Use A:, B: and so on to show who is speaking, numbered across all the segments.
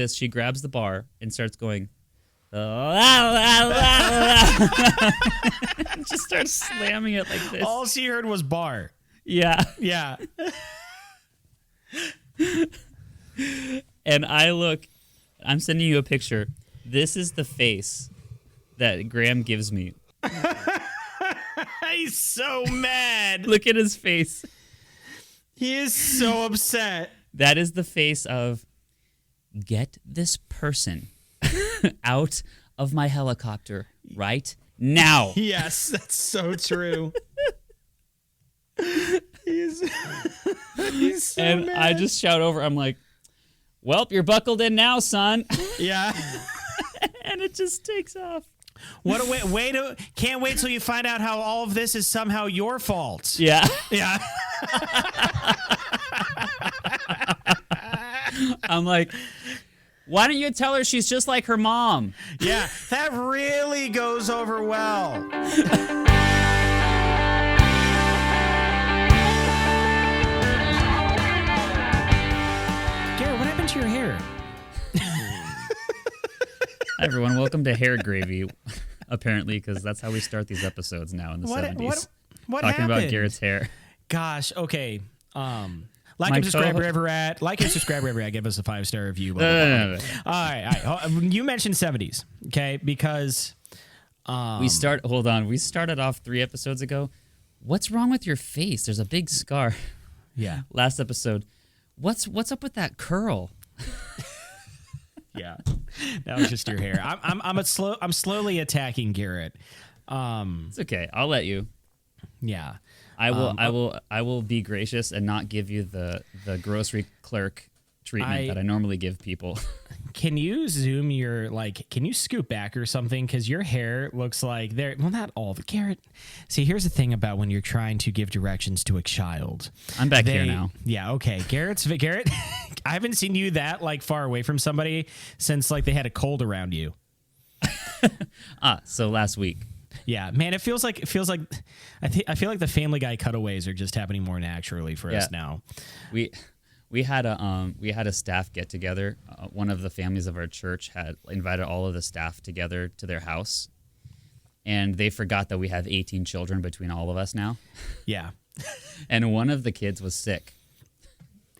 A: She grabs the bar and starts going, just starts slamming it like this.
B: All she heard was bar.
A: Yeah.
B: Yeah.
A: And I'm sending you a picture. This is the face that Graham gives me.
B: He's so mad.
A: Look at his face.
B: He is so upset.
A: That is the face of, get this person out of my helicopter right now.
B: Yes, that's so true. He's so
A: and
B: mad.
A: I just shout over, I'm like, "Welp, you're buckled in now, son."
B: Yeah.
A: And it just takes off.
B: What a way to can't wait till you find out how all of this is somehow your fault.
A: Yeah.
B: Yeah.
A: I'm like, why don't you tell her she's just like her mom?
B: Yeah, that really goes over well. Garrett, what happened to your hair?
A: Hi, everyone. Welcome to Hair Gravy, apparently, because that's how we start these episodes now in the 70s.
B: What
A: Talking
B: happened?
A: about Garrett's hair.
B: Gosh, okay. Like
A: My
B: and subscribe
A: co-
B: wherever at. Like and subscribe wherever at. Give us a 5-star review. Blah, blah,
A: No.
B: blah. All right. You mentioned 70s, okay? Because
A: We started off 3 episodes ago. What's wrong with your face? There's a big scar.
B: yeah,
A: Last episode. What's up with that curl?
B: yeah, that was just your hair. I'm slowly attacking Garrett.
A: It's okay. I'll let you.
B: Yeah,
A: I will be gracious and not give you the grocery clerk treatment that I normally give people.
B: Can you zoom can you scoot back or something? Because your hair looks like not all the Garrett. See, here's the thing about when you're trying to give directions to a child.
A: I'm back here now.
B: Yeah, okay. Garrett, I haven't seen you that far away from somebody since they had a cold around you.
A: So last week.
B: Yeah, man, it feels like I feel like the Family Guy cutaways are just happening more naturally for us now.
A: We had a staff get together. One of the families of our church had invited all of the staff together to their house, and they forgot that we have 18 children between all of us now.
B: Yeah,
A: and one of the kids was sick.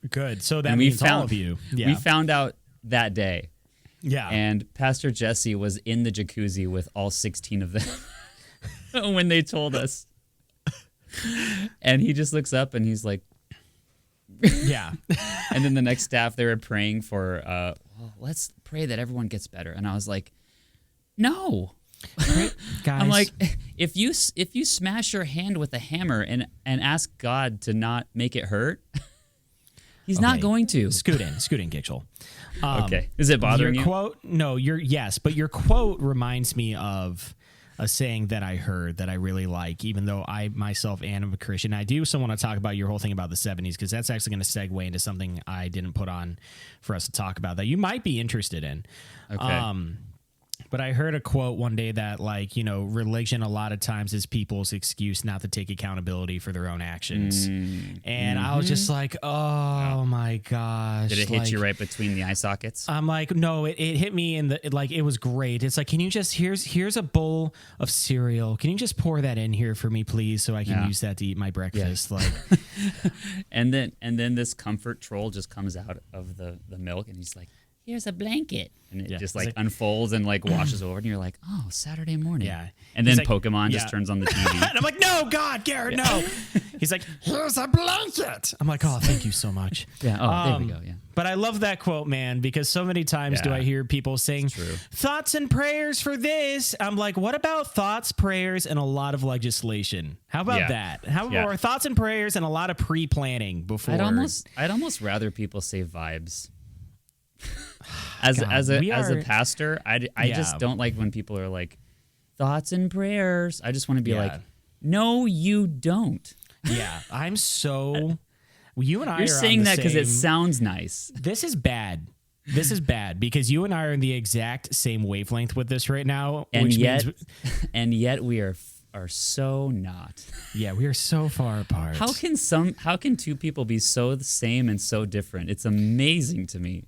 B: Good. So that means all of you. Yeah.
A: We found out that day.
B: Yeah.
A: And Pastor Jesse was in the jacuzzi with all 16 of them when they told us. And he just looks up and he's like,
B: yeah.
A: And then the next staff, they were praying for, let's pray that everyone gets better. And I was like, no.
B: Right, guys.
A: I'm like, if you smash your hand with a hammer and ask God to not make it hurt, he's not going to.
B: Scoot in, Gitchell.
A: Okay. Is it bothering you?
B: Your quote, no, but your quote reminds me of a saying that I heard that I really like, even though I myself am a Christian. I do still want to talk about your whole thing about the 70s, because that's actually going to segue into something I didn't put on for us to talk about that you might be interested in.
A: Okay.
B: But I heard a quote one day that, religion a lot of times is people's excuse not to take accountability for their own actions. And I was just like, oh my gosh.
A: Did it hit you right between the eye sockets?
B: I'm like, no, it hit me it was great. It's like, can you just, here's a bowl of cereal. Can you just pour that in here for me, please? So I can use that to eat my breakfast.
A: Yeah. And then this comfort troll just comes out of the milk and he's like, here's a blanket. And it just unfolds and washes over. And you're like, oh, Saturday morning.
B: Yeah.
A: And then Pokemon just turns on the TV.
B: And I'm like, no, God, Garrett, no. He's like, here's a blanket. I'm like, oh, thank you so much.
A: Yeah. Oh, there we go. Yeah.
B: But I love that quote, man, because so many times do I hear people saying thoughts and prayers for this. I'm like, what about thoughts, prayers, and a lot of legislation? How about that? Or thoughts and prayers and a lot of pre-planning before?
A: I'd almost rather people say vibes. As a pastor, I just don't like when people are like, thoughts and prayers. I just want to be like, no, you don't.
B: Yeah, I'm so. You and I.
A: You're saying that because it sounds nice.
B: This is bad. This is bad because you and I are in the exact same wavelength with this right now,
A: and yet we are are so not.
B: Yeah, we are so far apart.
A: How can two people be so the same and so different? It's amazing to me.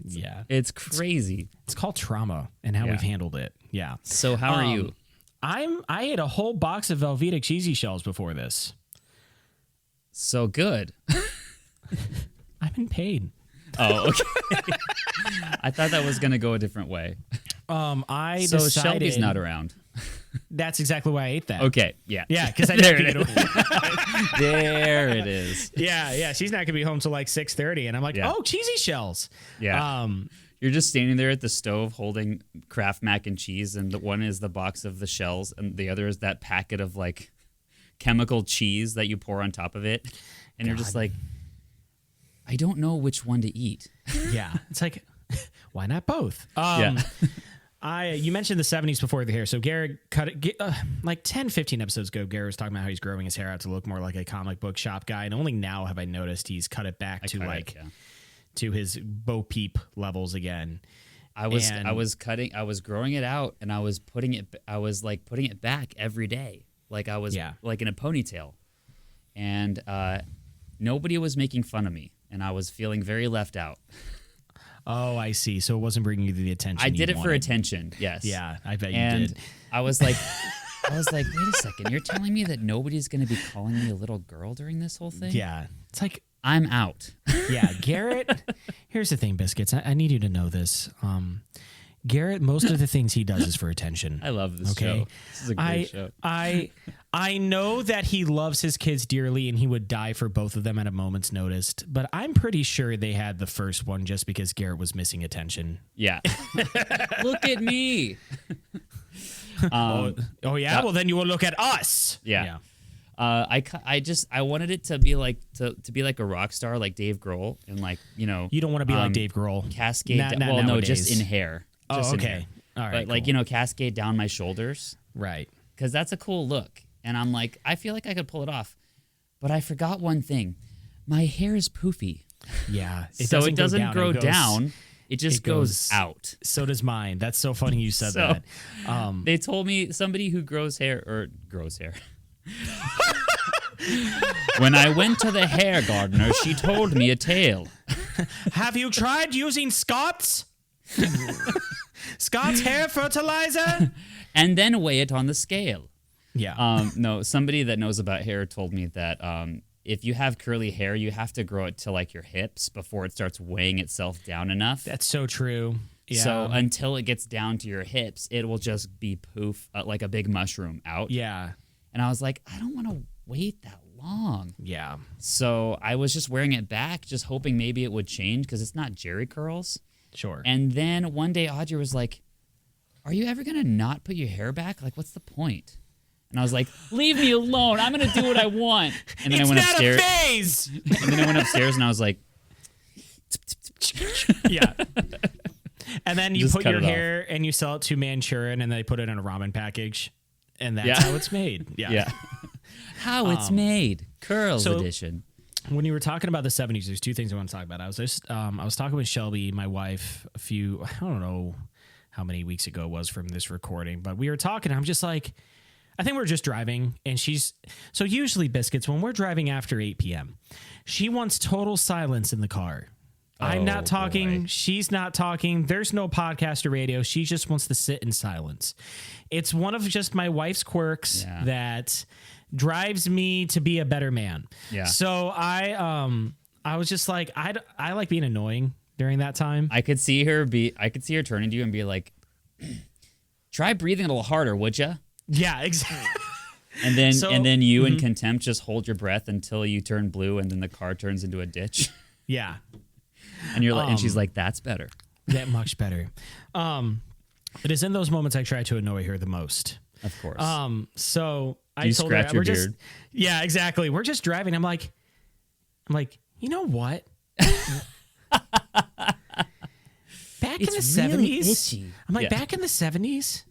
A: It's crazy.
B: It's called trauma and how we've handled it. Yeah.
A: So how are you?
B: I ate a whole box of Velveeta Cheesy shells before this.
A: So good.
B: I've been paid.
A: Oh, okay. I thought that was going to go a different way.
B: So
A: Shelby's not around.
B: That's exactly why I ate that.
A: Okay, yeah.
B: Yeah, because I
A: there
B: didn't
A: it is. There it is.
B: Yeah. She's not going to be home till like 6:30. And I'm like, oh, cheesy shells.
A: Yeah. You're just standing there at the stove holding Kraft mac and cheese, and the one is the box of the shells, and the other is that packet of like chemical cheese that you pour on top of it. And you're just like, I don't know which one to eat.
B: Yeah. It's like, why not both? You mentioned the 70s before the hair. So Garrett cut it like 10, 15 episodes ago. Garrett was talking about how he's growing his hair out to look more like a comic book shop guy. And only now have I noticed he's cut it back to his Bo Peep levels again.
A: I was growing it out, and I was putting it back every day. Like I was like in a ponytail. And nobody was making fun of me, and I was feeling very left out.
B: Oh, I see. So it wasn't bringing you the attention.
A: I did it for attention. Yes.
B: Yeah, I bet you did.
A: I was like, wait a second. You're telling me that nobody's going to be calling me a little girl during this whole thing?
B: Yeah. It's like,
A: I'm out.
B: Yeah, Garrett. Here's the thing, Biscuits. I need you to know this. Garrett, most of the things he does is for attention.
A: I love this show. This is a great show.
B: I know that he loves his kids dearly, and he would die for both of them at a moment's notice, but I'm pretty sure they had the first one just because Garrett was missing attention.
A: Yeah. Look at me.
B: Oh yeah? Well, then you will look at us.
A: Yeah. I wanted it to be like to be like a rock star, like Dave Grohl, and like, you
B: don't want to be like Dave Grohl.
A: Cascade. No, just in hair.
B: Oh, okay. All right.
A: But like,
B: cool.
A: Cascade down my shoulders.
B: Right.
A: Because that's a cool look. And I'm like, I feel like I could pull it off. But I forgot one thing. My hair is poofy.
B: Yeah.
A: It doesn't grow down. It just goes out.
B: So does mine. That's so funny you said that.
A: They told me somebody who grows hair. When I went to the hair gardener, she told me a tale.
B: Have you tried using Scott's? Scott's hair fertilizer?
A: And then weigh it on the scale.
B: Yeah.
A: No, somebody that knows about hair told me that if you have curly hair, you have to grow it to like your hips before it starts weighing itself down enough.
B: That's so true. Yeah.
A: So until it gets down to your hips, it will just be poof, like a big mushroom out.
B: Yeah.
A: And I was like, I don't want to wait that long.
B: Yeah.
A: So I was just wearing it back, just hoping maybe it would change because it's not Jerry curls.
B: Sure.
A: And then one day Audrey was like, are you ever going to not put your hair back? Like, what's the point? And I was like, leave me alone. I'm going to do what I want. And then I went upstairs.
B: It's not a phase.
A: And then I went upstairs and I was like,
B: yeah. And then you put your hair and you sell it to Manchurian, and they put it in a ramen package. And that's how it's made. Yeah.
A: How it's made. Curls edition.
B: When you were talking about the 70s, there's two things I want to talk about. I was talking with Shelby, my wife, I don't know how many weeks ago it was from this recording, but we were talking. I'm just like, I think we're just driving, and so usually, Biscuits, when we're driving after 8 p.m., she wants total silence in the car. I'm not talking. Boy. She's not talking. There's no podcast or radio. She just wants to sit in silence. It's one of just my wife's quirks that drives me to be a better man. Yeah. So I was just like, I like being annoying during that time.
A: I could see her turning to you and be like, try breathing a little harder, would you?
B: Yeah, exactly.
A: And then you in contempt just hold your breath until you turn blue, and then the car turns into a ditch.
B: Yeah.
A: And you're like, and she's like, that's better.
B: That much better. It is in those moments I try to annoy her the most.
A: Of course.
B: So
A: I told her, your beard?
B: Yeah, exactly. We're just driving. I'm like, you know what? Back in the 70s, I'm like, back in the 70s,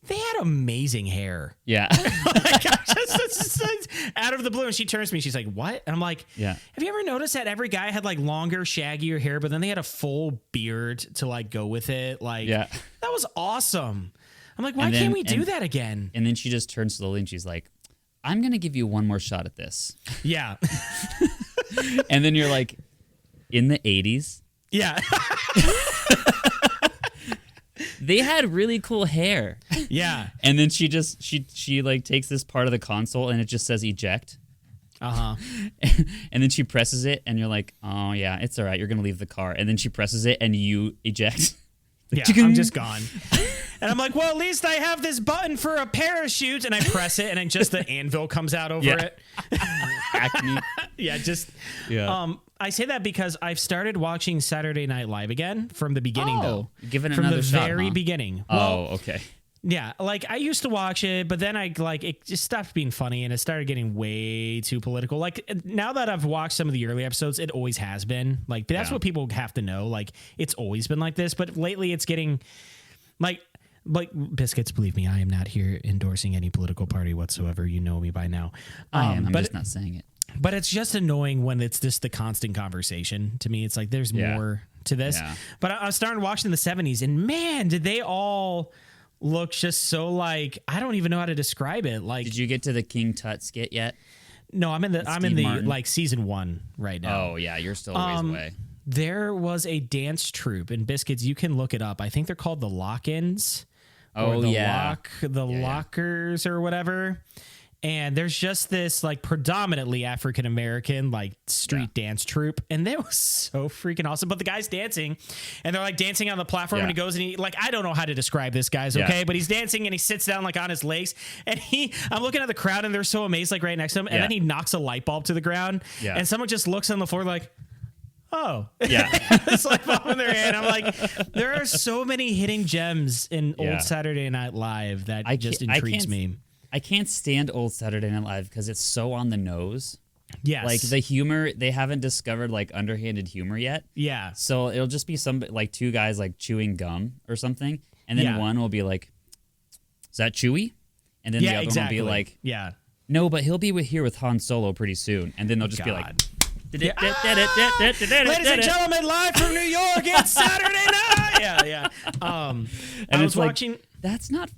B: they had amazing hair.
A: Yeah.
B: Just out of the blue. And she turns to me. She's like, what? And I'm like,
A: yeah.
B: Have you ever noticed that every guy had like longer, shaggier hair, but then they had a full beard to like go with it? Like, that was awesome. I'm like, why can't we do that again?
A: And then she just turns slowly and she's like, I'm going to give you one more shot at this.
B: Yeah.
A: And then you're like, in the 80s?
B: Yeah.
A: They had really cool hair.
B: Yeah.
A: And then she like takes this part of the console and it just says eject.
B: Uh-huh.
A: And then she presses it and you're like, oh yeah, it's all right. You're going to leave the car. And then she presses it and you eject.
B: Yeah, I'm just gone. And I'm like, well, at least I have this button for a parachute. And I press it and then just the anvil comes out over it.
A: Acme.
B: Yeah, just... Yeah. I say that because I've started watching Saturday Night Live again from the beginning, though.
A: Give it
B: from
A: another
B: the
A: shot,
B: very beginning.
A: Well, okay.
B: Yeah, like I used to watch it, but then it just stopped being funny and it started getting way too political. Like now that I've watched some of the early episodes, it always has been. Like that's what people have to know. Like it's always been like this, but lately it's getting like Biscuits, believe me, I am not here endorsing any political party whatsoever. You know me by now.
A: I'm just not saying it.
B: But it's just annoying when it's just the constant conversation. To me, it's like there's more to this. Yeah. But I was starting watching the 70s, and man, did they all look just so like, I don't even know how to describe it. Like,
A: did you get to the King Tut skit yet?
B: No, I'm in the like season 1 right now.
A: Oh yeah, you're still a ways away.
B: There was a dance troupe in Biscuits. You can look it up. I think they're called the Lock-Ins.
A: Oh,
B: Lockers or whatever. And there's just this like predominantly African American like street dance troupe, and that was so freaking awesome. But the guy's dancing, and they're like dancing on the platform, and he goes and he like, I don't know how to describe this guy's but he's dancing and he sits down like on his legs, and I'm looking at the crowd and they're so amazed like right next to him, and then he knocks a light bulb to the ground, and someone just looks on the floor like, oh yeah. It's like in their hand. I'm like, there are so many hidden gems in old Saturday Night Live that just intrigues me.
A: I can't stand old Saturday Night Live because it's so on the nose.
B: Yes.
A: Like the humor, they haven't discovered like underhanded humor yet.
B: Yeah.
A: So it'll just be like two guys like chewing gum or something. And then one will be like, is that Chewie? And then the other one will be like, no, but he'll be here with Han Solo pretty soon. And then they'll just be like,
B: ladies and gentlemen, live from New York, it's Saturday night. Yeah.
A: And
B: I was watching.
A: That's not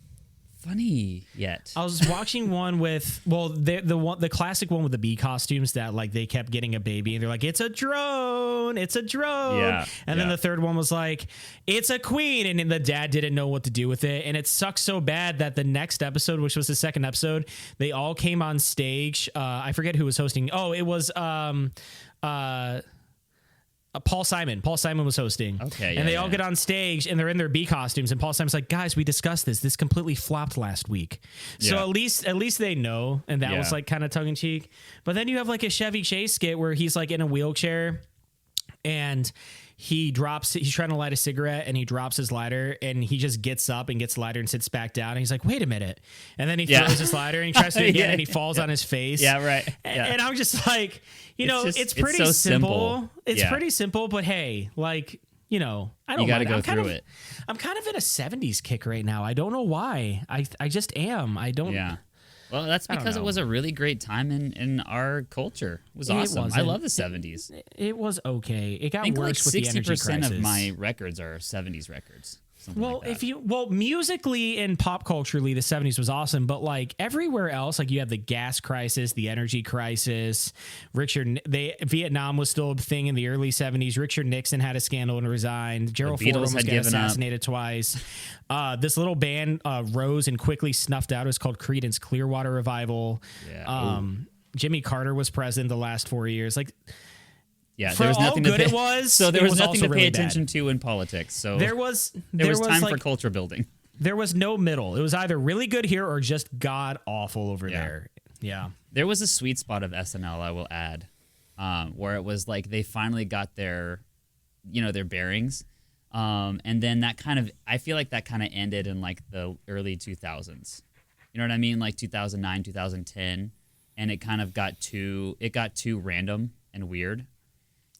A: funny yet.
B: I was watching one with the classic one with the bee costumes that like they kept getting a baby and they're like, it's a drone. And then the third one was like, it's a queen, and then the dad didn't know what to do with it, and it sucked so bad that the next episode, which was the second episode, they all came on stage. I forget who was hosting. Oh, it was Paul Simon. Paul Simon was hosting.
A: Okay.
B: And they all get on stage and they're in their bee costumes, and Paul Simon's like, guys, we discussed this. This completely flopped last week. So at least they know. And that was like kind of tongue in cheek. But then you have like a Chevy Chase skit where he's like in a wheelchair and he's trying to light a cigarette and he drops his lighter and he just gets up and gets the lighter and sits back down. And he's like, wait a minute. And then he throws his lighter and he tries to do it again and he falls on his face.
A: Yeah, right.
B: And I'm just like, it's pretty so simple. It's pretty simple, but hey, like, I don't.
A: You got to go through it.
B: I'm kind of in a 70s kick right now. I don't know why. I just am. I don't.
A: Yeah. Well, that's because it was a really great time in our culture. It was awesome. I love the 70s.
B: It was okay. It got worse with the energy crisis.
A: 60% of my records are 70s records.
B: Well, musically and pop culturally, the 70s was awesome, but like everywhere else, like you have the gas crisis, the energy crisis. Vietnam was still a thing in the early 70s. Richard Nixon had a scandal and resigned. Gerald Ford almost got assassinated twice. This little band rose and quickly snuffed out. It was called Creedence Clearwater Revival. Yeah. Jimmy Carter was president the last 4 years. Like.
A: Yeah,
B: there was nothing to pay.
A: There was nothing to pay attention to in politics. So there was time for culture building.
B: There was no middle. It was either really good here or just god awful over there. Yeah.
A: There was a sweet spot of SNL, I will add, where it was like they finally got their bearings, and then I feel like that kind of ended in like the early 2000s. You know what I mean? Like 2009, 2010, and it kind of got too random and weird.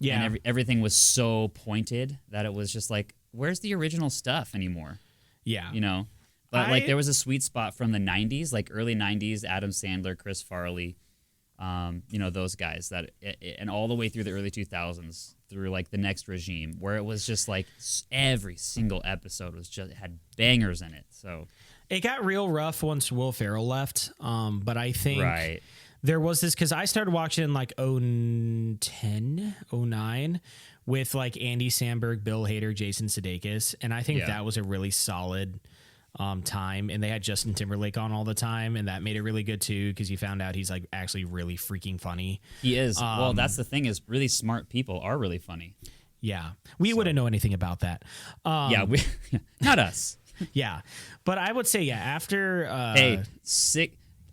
A: Yeah, and everything was so pointed that it was just like, where's the original stuff anymore? Yeah, but like there was a sweet spot from the 90s, like early 90s, Adam Sandler, Chris Farley, those guys and all the way through the early 2000s through like the Next Regime, where it was just like every single episode had bangers in it. So
B: It got real rough once Will Ferrell left. But I think there was this, because I started watching in like 2010, 2009 with like Andy Samberg, Bill Hader, Jason Sudeikis. And I think that was a really solid time. And they had Justin Timberlake on all the time. And that made it really good too, because you found out he's like actually really freaking funny.
A: He is. Well, that's the thing, is really smart people are really funny.
B: Yeah. We wouldn't know anything about that.
A: Not us.
B: Yeah. But I would say, after...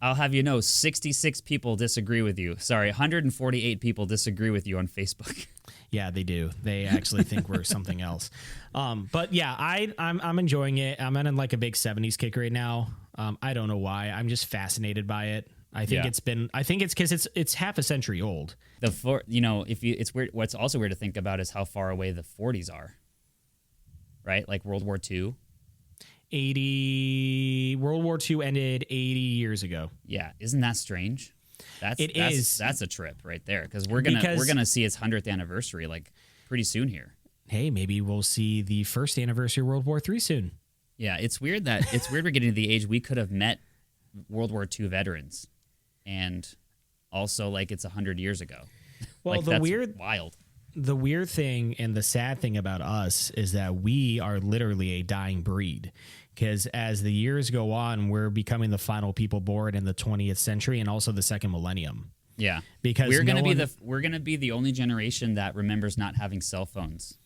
A: I'll have you know, 66 people disagree with you. Sorry, 148 people disagree with you on Facebook.
B: Yeah, they do. They actually think we're something else. But yeah, I'm enjoying it. I'm in like a big 70s kick right now. I don't know why. I'm just fascinated by it. I think it's because it's half a century old. It's weird. What's also weird to think about is how far away the 40s are. Right? Like World War II. World War II ended 80 years ago.
A: Yeah, isn't that strange? That's a trip right there, because we're gonna see its 100th anniversary like pretty soon here.
B: Hey, maybe we'll see the first anniversary of World War III soon.
A: Yeah, it's weird we're getting to the age we could have met World War II veterans, and also like it's 100 years ago.
B: Well,
A: like, wild.
B: The weird thing and the sad thing about us is that we are literally a dying breed, because as the years go on, we're becoming the final people born in the 20th century and also the second millennium.
A: Yeah,
B: because
A: we're going to be the only generation that remembers not having cell phones.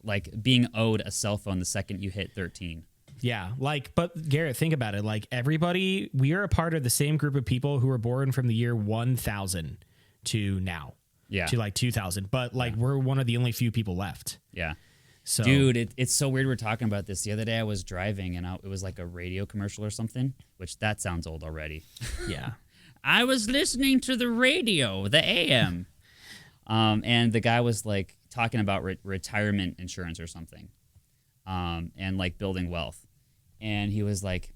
A: Like being owed a cell phone the second you hit 13.
B: Yeah, but Garrett, think about it. Like everybody, we are a part of the same group of people who were born from the year 1000 to now. Yeah. To like 2000. But like we're one of the only few people left.
A: Yeah. So, dude, it's so weird we're talking about this. The other day I was driving and it was like a radio commercial or something, which that sounds old already.
B: Yeah.
A: I was listening to the radio, the AM. And the guy was like talking about retirement insurance or something. And like building wealth. And he was like,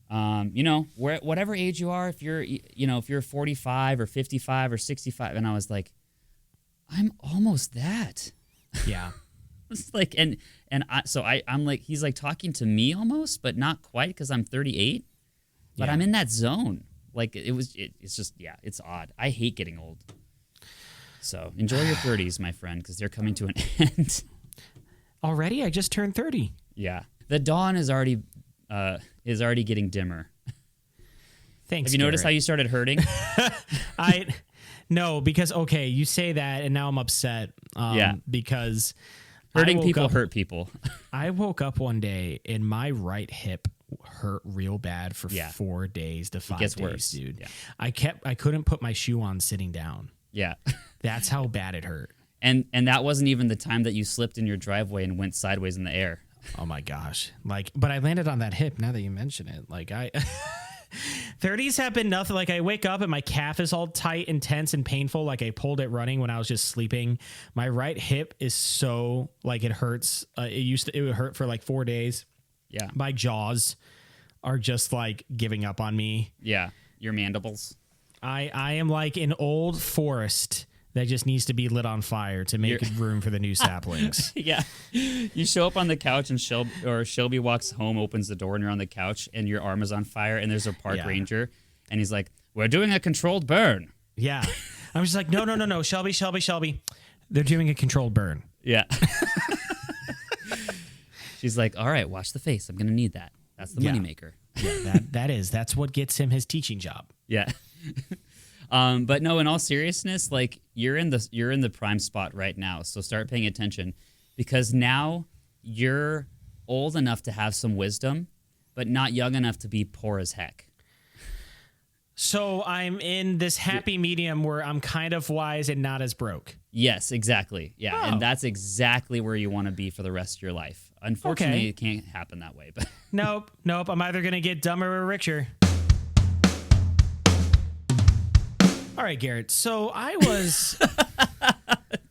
A: whatever age you are, if you're 45 or 55 or 65. And I was like, I'm almost that.
B: Yeah.
A: It's like, I'm like, he's like talking to me almost, but not quite, because I'm 38, but I'm in that zone. Like it's just, it's odd. I hate getting old. So enjoy your 30s, my friend, because they're coming to an end.
B: Already? I just turned 30.
A: Yeah. The dawn is already getting dimmer.
B: Thanks.
A: Have you noticed how you started hurting?
B: No, because you say that, and now I'm upset. Because
A: hurting people hurt people.
B: I woke up one day and my right hip hurt real bad for 4 days to 5 days,
A: worse.
B: Dude.
A: Yeah.
B: I couldn't put my shoe on sitting down.
A: Yeah.
B: That's how bad it hurt.
A: And that wasn't even the time that you slipped in your driveway and went sideways in the air.
B: Oh my gosh. But I landed on that hip now that you mention it. 30s have been nothing. Like I wake up and my calf is all tight and tense and painful. Like I pulled it running when I was just sleeping. My right hip is so it hurts. It would hurt for like 4 days.
A: Yeah.
B: My jaws are just like giving up on me.
A: Yeah. Your mandibles.
B: I am like an old forest that just needs to be lit on fire to make room for the new saplings.
A: Yeah. You show up on the couch and Shelby walks home, opens the door, and you're on the couch and your arm is on fire and there's a park ranger and he's like, "We're doing a controlled burn."
B: Yeah. I'm just like, no. Shelby. They're doing a controlled burn.
A: Yeah. She's like, "All right, watch the face. I'm going to need that. That's the moneymaker."
B: Yeah, that's what gets him his teaching job.
A: Yeah. But no, in all seriousness, like you're in the prime spot right now. So start paying attention, because now you're old enough to have some wisdom, but not young enough to be poor as heck.
B: So I'm in this happy medium where I'm kind of wise and not as broke.
A: Yes, exactly. Yeah. Oh. And that's exactly where you want to be for the rest of your life. Unfortunately, It can't happen that way. But
B: Nope. I'm either going to get dumber or richer. All right, Garrett. So I was...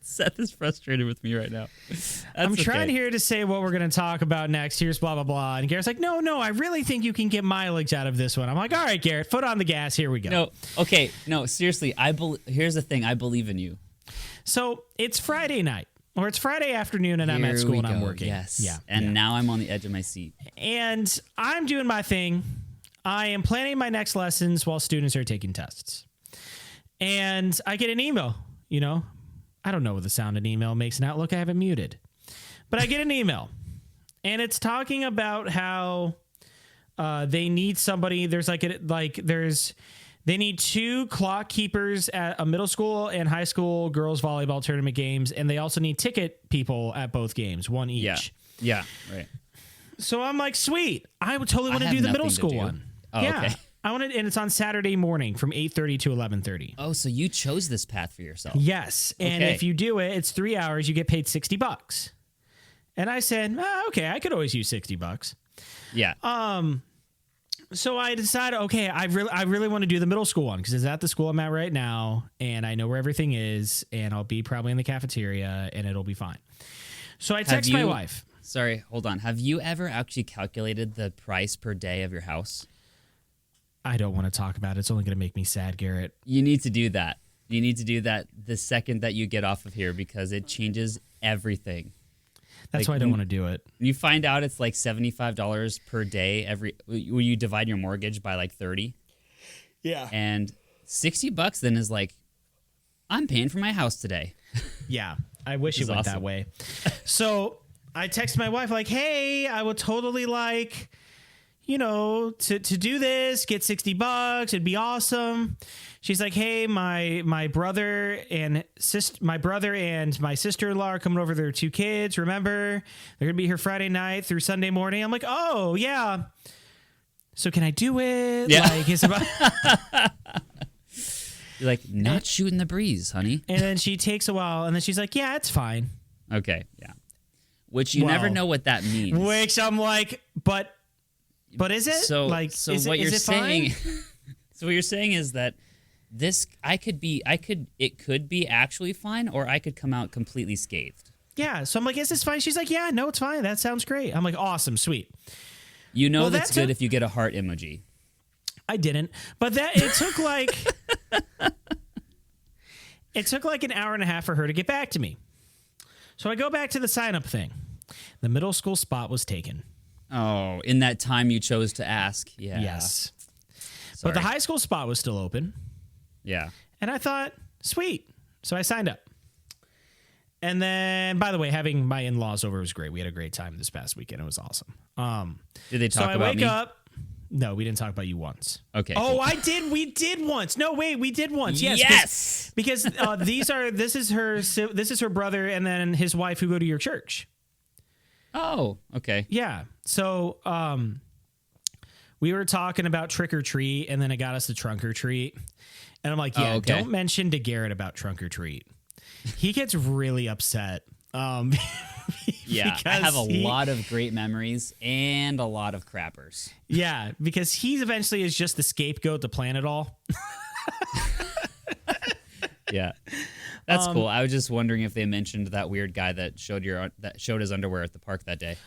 A: Seth is frustrated with me right now.
B: I'm trying here to say what we're going to talk about next. Here's blah, blah, blah. And Garrett's like, no, I really think you can get mileage out of this one. I'm like, all right, Garrett, foot on the gas. Here we go.
A: No, okay. No, seriously. Here's the thing. I believe in you.
B: So it's Friday night. or it's Friday afternoon and I'm at school and I'm working.
A: Yes.
B: Yeah.
A: And now I'm on the edge of my seat.
B: And I'm doing my thing. I am planning my next lessons while students are taking tests. And I get an email, I don't know what the sound an email makes in Outlook. I have it muted. But I get an email. And it's talking about how they need somebody. They need 2 clock keepers at a middle school and high school girls volleyball tournament games, and they also need ticket people at both games, 1 each.
A: Yeah, right.
B: So I'm like, sweet. I would totally want to do the middle school one.
A: Oh,
B: yeah.
A: Okay.
B: I wanted, and it's on Saturday morning from 8:30 to 11:30.
A: Oh, so you chose this path for yourself?
B: Yes, and if you do it, it's 3 hours. You get paid $60. And I said, okay, I could always use $60.
A: Yeah.
B: So I decided, okay, I really want to do the middle school one because it's at the school I'm at right now, and I know where everything is, and I'll be probably in the cafeteria, and it'll be fine. So I text my wife.
A: Sorry, hold on. Have you ever actually calculated the price per day of your house?
B: I don't want to talk about it. It's only going to make me sad, Garrett.
A: You need to do that. You need to do that the second that you get off of here because it changes everything.
B: That's why I don't want to do it.
A: You find out it's like $75 per day when you divide your mortgage by like 30.
B: Yeah.
A: And $60 then is like, I'm paying for my house today.
B: Yeah. I wish it went that way. So I text my wife like, hey, I would totally like, to do this, get $60. It'd be awesome. She's like, hey, my brother and my sister-in-law are coming over their 2 kids. Remember, they're gonna be here Friday night through Sunday morning. I'm like, oh yeah. So can I do it?
A: Yeah.
B: Like, it's about.
A: You're like, not shooting the breeze, honey.
B: And then she takes a while, and then she's like, yeah, it's fine.
A: Okay, yeah. Which you never know what that means.
B: Which I'm like, but is it?
A: So what you're saying? So what you're saying is that it could be actually fine, or I could come out completely scathed.
B: Yeah. So I'm like, is this fine? She's like, yeah, no, it's fine. That sounds great. I'm like, awesome, sweet.
A: That's good if you get a heart emoji.
B: I didn't, but it took like an hour and a half for her to get back to me. So I go back to the sign up thing. The middle school spot was taken.
A: Oh, in that time you chose to ask. Yeah.
B: Yes.
A: Sorry.
B: But the high school spot was still open.
A: Yeah.
B: And I thought, sweet. So I signed up. And then, by the way, having my in-laws over was great. We had a great time this past weekend. It was awesome.
A: Did they talk about me?
B: So I wake up. No, we didn't talk about you once.
A: Okay.
B: Oh,
A: cool.
B: I did. We did once. No, wait, we did once. Yes.
A: Yes.
B: Because this is her brother and then his wife who go to your church.
A: Oh, okay.
B: Yeah. So, we were talking about trick or treat, and then it got us to trunk or treat. And I'm like, yeah, don't mention to Garrett about trunk or treat. He gets really upset.
A: Yeah, I have a lot of great memories and a lot of crappers.
B: Yeah, because he eventually is just the scapegoat to plan it all.
A: Yeah, that's cool. I was just wondering if they mentioned that weird guy that showed his underwear at the park that day.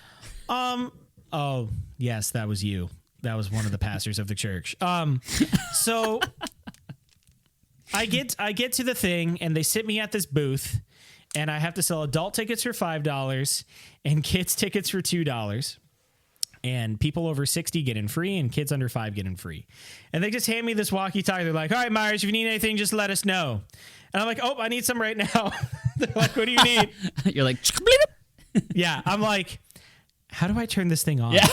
B: Oh, yes, that was you. That was one of the pastors of the church. So I get to the thing, and they sit me at this booth, and I have to sell adult tickets for $5 and kids tickets for $2. And people over 60 get in free, and kids under 5 get in free. And they just hand me this walkie-talkie. They're like, all right, Myers, if you need anything, just let us know. And I'm like, oh, I need some right now. They're like, what do you need?
A: You're like,
B: yeah. I'm like, how do I turn this thing on?
A: Yeah.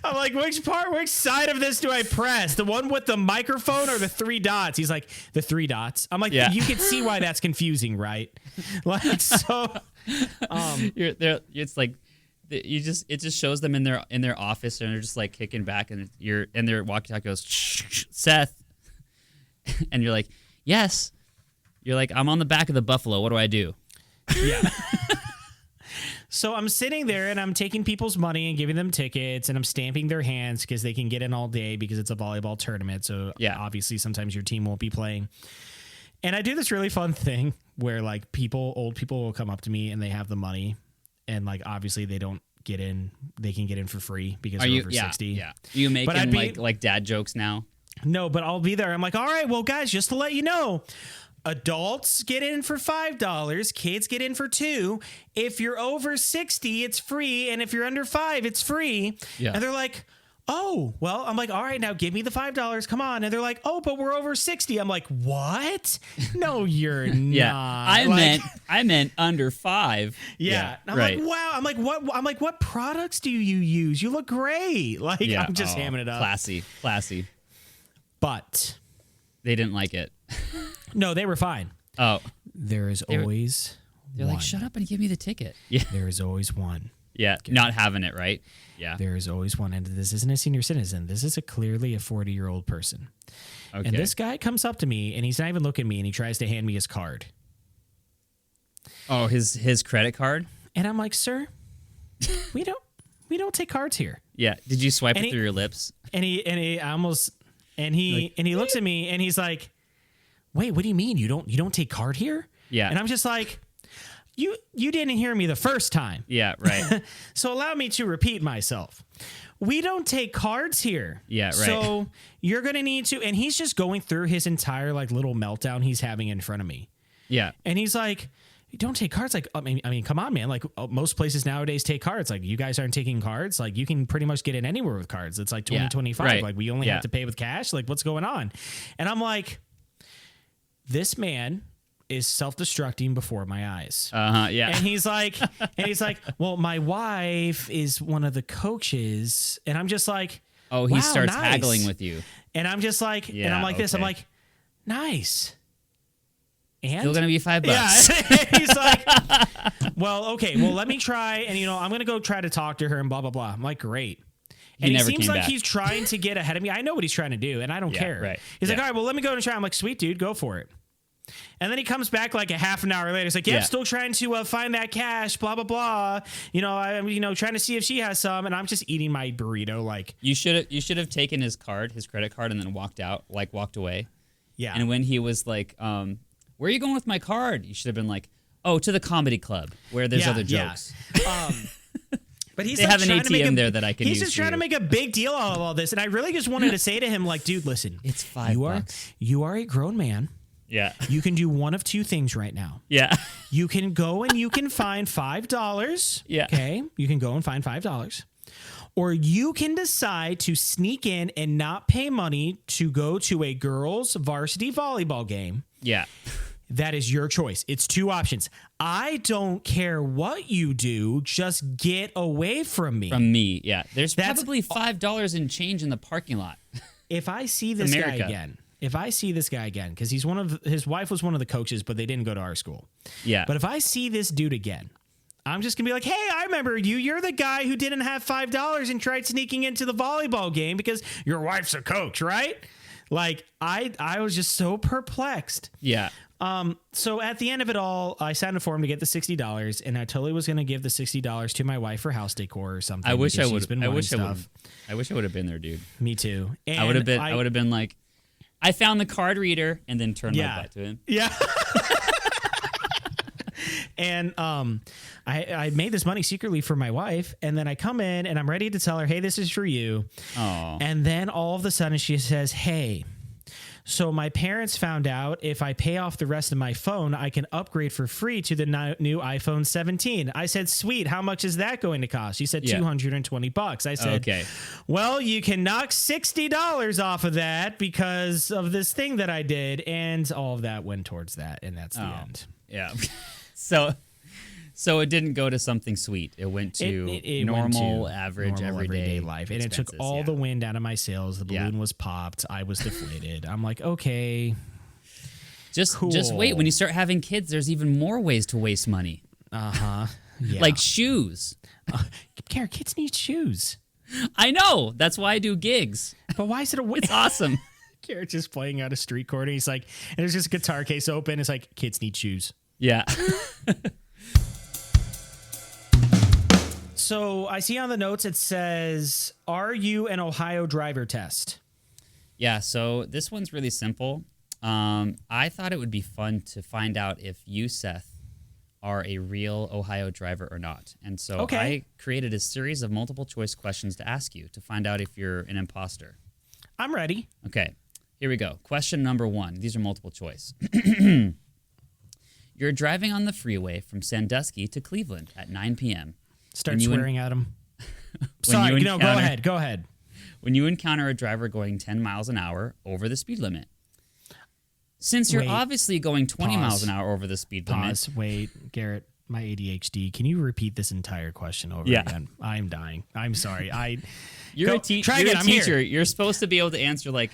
B: I'm like, which side of this do I press? The one with the microphone or the 3 dots? He's like, the 3 dots. I'm like, You can see why that's confusing, right? Like, so,
A: it's like, it just shows them in their office, and they're just like kicking back, and their walkie-talkie goes, shh, Seth, and you're like, yes. You're like, I'm on the back of the buffalo. What do I do?
B: Yeah. So I'm sitting there, and I'm taking people's money and giving them tickets, and I'm stamping their hands because they can get in all day because it's a volleyball tournament. So yeah, obviously sometimes your team won't be playing. And I do this really fun thing where like old people will come up to me and they have the money, and like obviously they don't get in. They can get in for free because they're over 60.
A: Yeah. You making like dad jokes now?
B: No, but I'll be there. I'm like, all right, well, guys, just to let you know, adults get in for $5, kids get in for $2. If you're over 60, it's free, and if you're under 5, it's free.
A: Yeah.
B: And they're like, oh, well, I'm like, all right, now give me the $5. Come on. And they're like, oh, but we're over 60. I'm like, what? No, you're
A: Yeah.
B: not.
A: I meant under 5.
B: Yeah. I'm
A: right.
B: like, wow. I'm like, what products do you use? You look great. Like, I'm just hamming it up.
A: Classy.
B: But
A: they didn't like it.
B: No, they were fine.
A: Oh.
B: There is always
A: They're
B: one.
A: like, shut up and give me the ticket. Yeah.
B: There is always one.
A: Yeah. Not having it, right? Yeah.
B: There is always one. And this isn't a senior citizen. This is clearly a 40-year-old person.
A: Okay.
B: And this guy comes up to me, and he's not even looking at me, and he tries to hand me his card.
A: Oh, his credit card?
B: And I'm like, sir, we don't take cards here.
A: Yeah. Did you swipe it through your lips?
B: And he looks at me, and he's like, wait, what do you mean you don't take card here?
A: Yeah.
B: And I'm just like, You didn't hear me the first time.
A: Yeah, right.
B: So allow me to repeat myself. We don't take cards here.
A: Yeah, right.
B: So you're going to need to, and he's just going through his entire like little meltdown he's having in front of me.
A: Yeah.
B: And he's like, you don't take cards. Like, I mean, come on, man. Like most places nowadays take cards. Like you guys aren't taking cards. Like you can pretty much get in anywhere with cards. It's like 2025.
A: Right.
B: Like we only have to pay with cash. Like what's going on? And I'm like, this man is self-destructing before my eyes.
A: Yeah.
B: And he's like, well, my wife is one of the coaches. And I'm just like,
A: oh, he starts haggling with you.
B: And I'm just like, and I'm like this. I'm like, nice. And
A: still gonna be $5.
B: Yeah. He's like, well, okay, well, let me try. And I'm gonna go try to talk to her and blah, blah, blah. I'm like, great. And he seems like he's trying to get ahead of me. I know what he's trying to do, and I don't care.
A: Right.
B: He's like, all right, well, let me go and try. I'm like, sweet, dude, go for it. And then he comes back like a half an hour later. He's like, yeah, still trying to find that cash, blah, blah, blah. I'm trying to see if she has some. And I'm just eating my burrito. Like,
A: you should have taken his credit card, and then walked away.
B: Yeah.
A: And when he was like, where are you going with my card? You should have been like, oh, to the comedy club where there's other jokes.
B: But
A: they have an ATM there that I can use.
B: He's just trying to make a big deal out of all this. And I really just wanted to say to him, like, dude, listen.
A: It's $5.
B: You are a grown man.
A: Yeah.
B: You can do one of two things right now.
A: Yeah.
B: You can go and you can find $5.
A: Yeah.
B: Okay. You can go and find $5. Or you can decide to sneak in and not pay money to go to a girls' varsity volleyball game.
A: Yeah.
B: That is your choice. It's two options. I don't care what you do. Just get away from me.
A: From me, yeah. There's probably $5 in change in the parking lot.
B: If I see this guy again, because his wife was one of the coaches, but they didn't go to our school.
A: Yeah.
B: But if I see this dude again, I'm just going to be like, hey, I remember you. You're the guy who didn't have $5 and tried sneaking into the volleyball game because your wife's a coach, right? Like, I was just so perplexed.
A: Yeah.
B: So at the end of it all, I signed a form to get the $60, and I totally was going to give the $60 to my wife for house decor or something.
A: I wish I would have been there, dude.
B: Me too. And
A: I would have been like, I found the card reader, and then turned my butt to him.
B: Yeah. And I made this money secretly for my wife, and then I come in and I'm ready to tell her, hey, this is for you.
A: Oh.
B: And then all of a sudden she says, hey, so my parents found out if I pay off the rest of my phone, I can upgrade for free to the new iPhone 17. I said, sweet. How much is that going to cost? She said, $220. I said,
A: okay,
B: well, you can knock $60 off of that because of this thing that I did. And all of that went towards that. And that's the end.
A: Yeah. So it didn't go to something sweet. It went to normal, average, everyday
B: life. And it took all the wind out of my sails. The balloon was popped. I was deflated. I'm like, okay,
A: just wait. When you start having kids, there's even more ways to waste money.
B: Yeah.
A: Like shoes.
B: Garrett, kids need shoes.
A: I know. That's why I do gigs.
B: But why is it
A: It's awesome.
B: Garrett's just playing out a street corner. He's like, and there's just a guitar case open. It's like, kids need shoes.
A: Yeah.
B: So I see on the notes it says, are you an Ohio driver test?
A: Yeah, so this one's really simple. I thought it would be fun to find out if you, Seth, are a real Ohio driver or not. And so I created a series of multiple choice questions to ask you to find out if you're an imposter.
B: I'm ready.
A: Okay. Here we go. Question number 1. These are multiple choice. You're driving on the freeway from Sandusky to Cleveland at 9 p.m.
B: Start swearing at him. Sorry, no, go ahead.
A: When you encounter a driver going 10 miles an hour over the speed limit. Since you're obviously going 20 miles an hour over the speed limit.
B: Wait, Garrett, my ADHD. Can you repeat this entire question over again? I'm dying. I'm sorry.
A: You're a teacher. You're supposed to be able to answer like,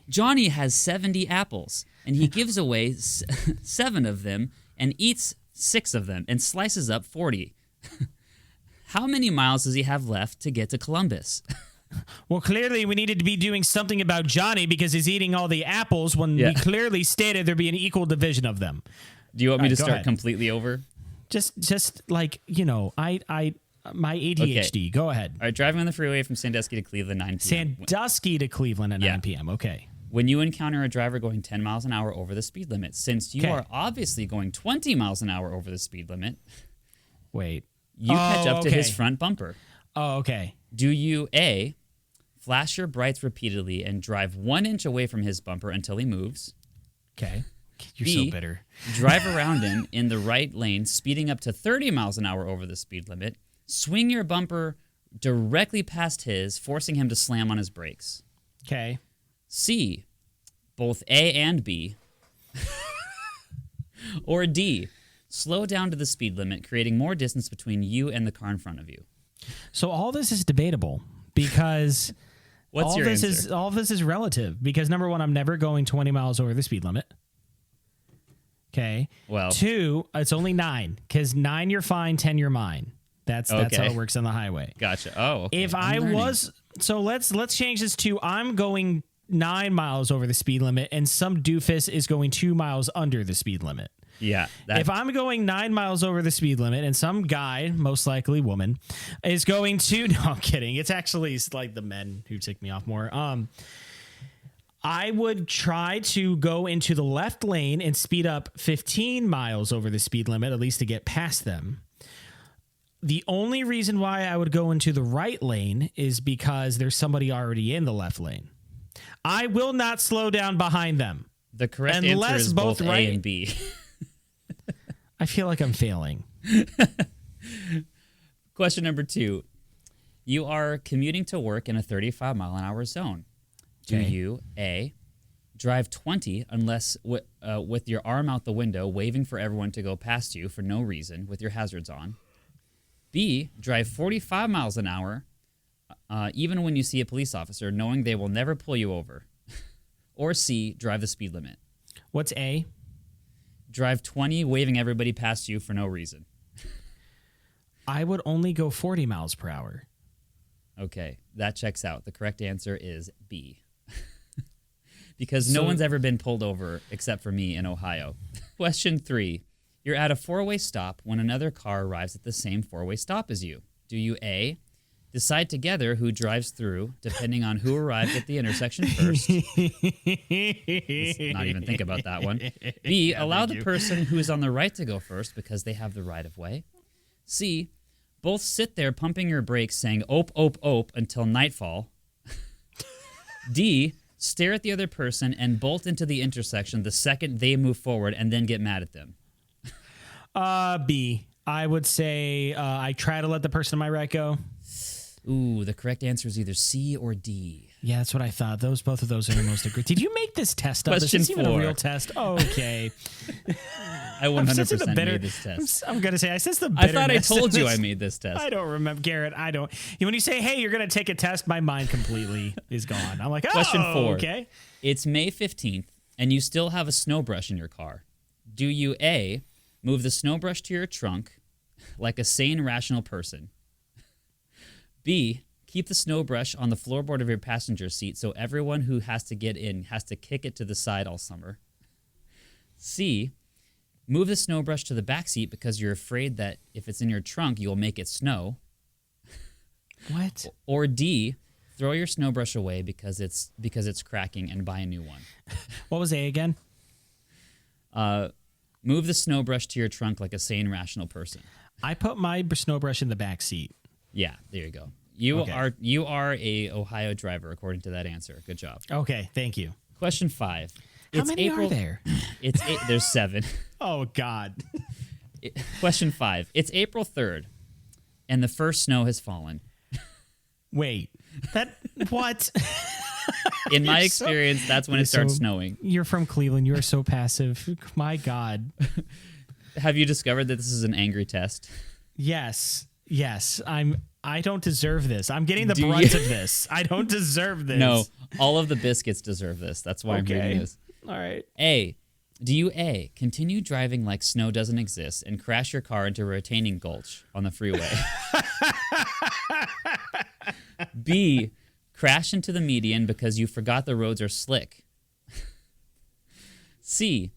A: Johnny has 70 apples, and he gives away 7 of them and eats 6 of them and slices up 40. How many miles does he have left to get to Columbus?
B: Well, clearly we needed to be doing something about Johnny because he's eating all the apples when we clearly stated there'd be an equal division of them.
A: Do you want me to start completely over?
B: Just like, my ADHD. Okay. Go ahead.
A: All right, driving on the freeway from Sandusky to Cleveland, 9 p.m.
B: Sandusky to Cleveland at 9 p.m. Okay.
A: When you encounter a driver going 10 miles an hour over the speed limit, since you are obviously going 20 miles an hour over the speed limit, you catch up to his front bumper.
B: Oh, okay.
A: Do you, A, flash your brights repeatedly and drive 1 inch away from his bumper until he moves?
B: Okay. You're
A: B,
B: so bitter.
A: Drive around him in the right lane, speeding up to 30 miles an hour over the speed limit, swing your bumper directly past his, forcing him to slam on his brakes?
B: Okay.
A: C, both A and B. Or D, slow down to the speed limit, creating more distance between you and the car in front of you.
B: So all this is debatable because
A: all
B: of this is relative because number 1, I'm never going 20 miles over the speed limit. Okay.
A: Well,
B: 2, it's only 9 because 9 you're fine, 10 you're mine. That's how it works on the highway.
A: Gotcha. Oh, okay.
B: If let's change this to I'm going 9 miles over the speed limit and some doofus is going 2 miles under the speed limit.
A: Yeah.
B: If I'm going 9 miles over the speed limit and some guy, most likely woman, is going to... No, I'm kidding. It's actually like the men who tick me off more. I would try to go into the left lane and speed up 15 miles over the speed limit, at least to get past them. The only reason why I would go into the right lane is because there's somebody already in the left lane. I will not slow down behind them.
A: The correct answer is both A and B.
B: I feel like I'm failing.
A: Question number 2. You are commuting to work in a 35-mile-an-hour zone. Do you, A, drive 20 unless with your arm out the window, waving for everyone to go past you for no reason with your hazards on? B, drive 45 miles an hour even when you see a police officer, knowing they will never pull you over? Or C, drive the speed limit?
B: What's A?
A: Drive 20, waving everybody past you for no reason.
B: I would only go 40 miles per hour.
A: Okay, that checks out. The correct answer is B. Because no one's ever been pulled over except for me in Ohio. Question 3. You're at a 4-way stop when another car arrives at the same 4-way stop as you. Do you A, decide together who drives through, depending on who arrived at the intersection first? Let's not even think about that one. B, allow the person who is on the right to go first because they have the right of way. C, both sit there pumping your brakes saying ope, ope, ope until nightfall. D, stare at the other person and bolt into the intersection the second they move forward and then get mad at them.
B: B. I would say I try to let the person on my right go.
A: Ooh, the correct answer is either C or D.
B: Yeah, that's what I thought. Both of those are the most agreed. Did you make this test up?
A: Question
B: Is this
A: 4.
B: even a real test? Oh, okay.
A: I 100% made this test.
B: I'm going to say, I sense the
A: bitterness.
B: I thought I
A: told you I made this test.
B: I don't remember. Garrett, I don't. When you say, hey, you're going to take a test, my mind completely is gone. I'm like, oh,
A: Question 4.
B: Okay.
A: It's May 15th, and you still have a snow brush in your car. Do you A, move the snow brush to your trunk like a sane, rational person? B, keep the snow brush on the floorboard of your passenger seat so everyone who has to get in has to kick it to the side all summer? C, move the snow brush to the back seat because you're afraid that if it's in your trunk, you'll make it snow.
B: What?
A: Or D, throw your snow brush away because it's cracking and buy a new one.
B: What was A again?
A: Move the snow brush to your trunk like a sane, rational person.
B: I put my snow brush in the back seat.
A: Yeah, there you go. You are a Ohio driver according to that answer. Good job.
B: Okay, thank you.
A: Question 5.
B: How many are there?
A: There's 7.
B: Oh, God.
A: Question 5. It's April 3rd, and the first snow has fallen.
B: Wait. What?
A: In my experience, that's when it starts snowing.
B: You're from Cleveland. You are so passive. My God.
A: Have you discovered that this is an angry test?
B: Yes. I don't deserve this. I'm getting the brunt of this. I don't deserve this.
A: No, all of the biscuits deserve this. That's why I'm reading this.
B: All right.
A: Do you A, continue driving like snow doesn't exist and crash your car into a retaining gulch on the freeway? B, crash into the median because you forgot the roads are slick? C,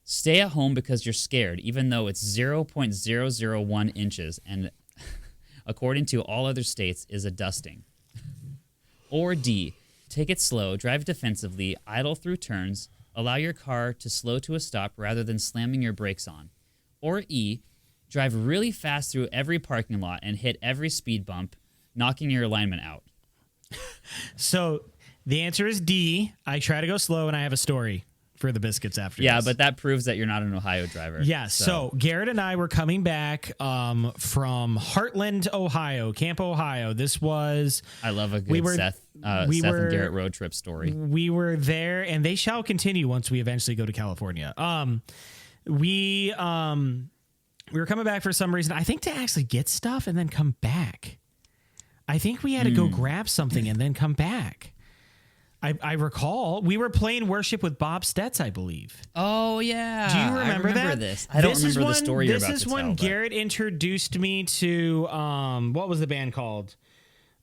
A: stay at home because you're scared, even though it's 0.001 inches and, according to all other states, is a dusting? Or D, take it slow, drive defensively, idle through turns, allow your car to slow to a stop rather than slamming your brakes on? Or E, drive really fast through every parking lot and hit every speed bump, knocking your alignment out?
B: So the answer is D. I try to go slow and I have a story for the biscuits after
A: Yeah,
B: this.
A: but that proves that you're not an Ohio driver.
B: Yeah, so Garrett and I were coming back from Heartland, Ohio, Camp, Ohio. This was...
A: I love a good Seth and Garrett road trip story.
B: We were there, and they shall continue once we eventually go to California. We were coming back for some reason, I think to actually get stuff and then come back. I think we had to go grab something and then come back. I recall we were playing worship with Bob Stetz, I believe.
A: Oh, yeah.
B: Do you remember that?
A: This. I don't remember the story you're about to tell.
B: This is when Garrett introduced me to, what was the band called?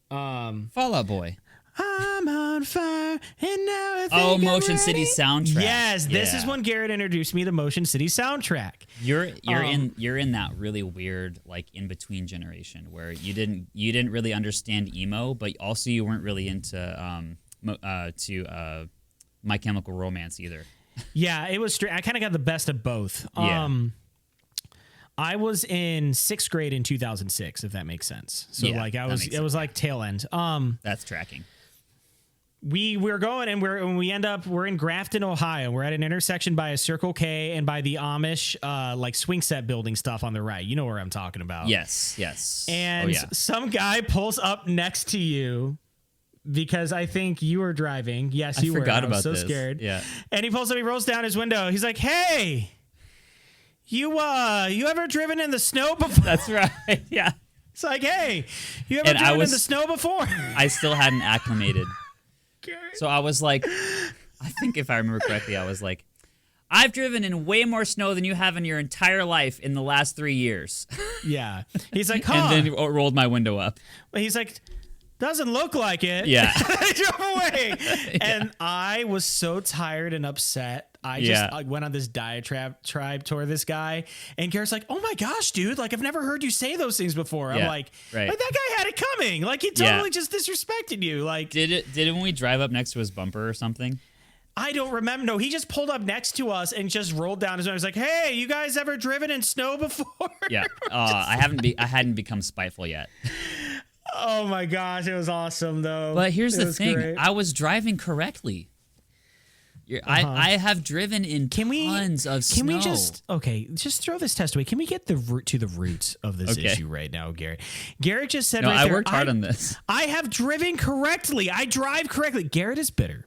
A: Fall Out Boy.
B: I'm on fire, and now I think
A: Motion City soundtrack.
B: Yes, this is when Garrett introduced me to Motion City soundtrack.
A: You're in that really weird like in between generation where you didn't really understand emo, but also you weren't really into My Chemical Romance either.
B: Yeah, it was. I kind of got the best of both.
A: Yeah.
B: I was in 6th grade in 2006, if that makes sense. So
A: yeah,
B: it was like tail end.
A: That's tracking.
B: We're going and we're in Grafton, Ohio. We're at an intersection by a Circle K and by the Amish like swing set building stuff on the right. You know where I'm talking about.
A: Yes.
B: And some guy pulls up next to you because I think you were driving. Yes, you were. I
A: forgot about
B: this. So scared.
A: Yeah.
B: And he pulls up, he rolls down his window. He's like, "Hey, you ever driven in the snow before?"
A: That's right. Yeah.
B: It's like, "Hey, you ever driven in the snow before?"
A: I still hadn't acclimated. So I was like, I think if I remember correctly, I was like, I've driven in way more snow than you have in your entire life in the last 3 years.
B: Yeah. He's like, huh.
A: And then rolled my window up.
B: He's like, doesn't look like it.
A: Yeah.
B: I drove away. Yeah. And I was so tired and upset. I just went on this diatribe toward this guy. And Garrett's like, oh my gosh, dude. Like, I've never heard you say those things before. I'm like, that guy had it coming. Like, he totally just disrespected you. Like,
A: did it when we drive up next to his bumper or something?
B: I don't remember. No, he just pulled up next to us and just rolled down his window. He was like, hey, you guys ever driven in snow before?
A: Yeah. I hadn't become spiteful yet.
B: Oh my gosh, it was awesome though.
A: But here's the thing:
B: great.
A: I was driving correctly. I have driven in tons of snow.
B: Can we just throw this test away? Can we get to the roots of this issue right now, Garrett? Garrett just said,
A: I worked hard on this.
B: I have driven correctly. I drive correctly. Garrett is bitter.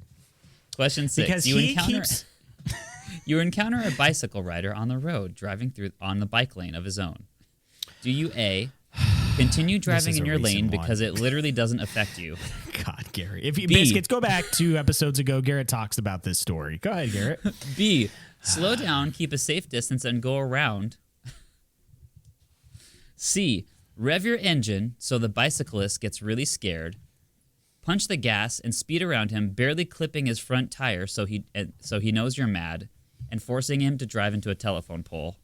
A: Question 6:
B: because
A: you encounter a bicycle rider on the road driving through on the bike lane of his own. Do you A, continue driving in your lane because it literally doesn't affect you?
B: God, Garrett. If you biscuits, go back 2 episodes ago. Garrett talks about this story. Go ahead, Garrett.
A: B, slow down, keep a safe distance, and go around. C, rev your engine so the bicyclist gets really scared. Punch the gas and speed around him, barely clipping his front tire so he knows you're mad, and forcing him to drive into a telephone pole.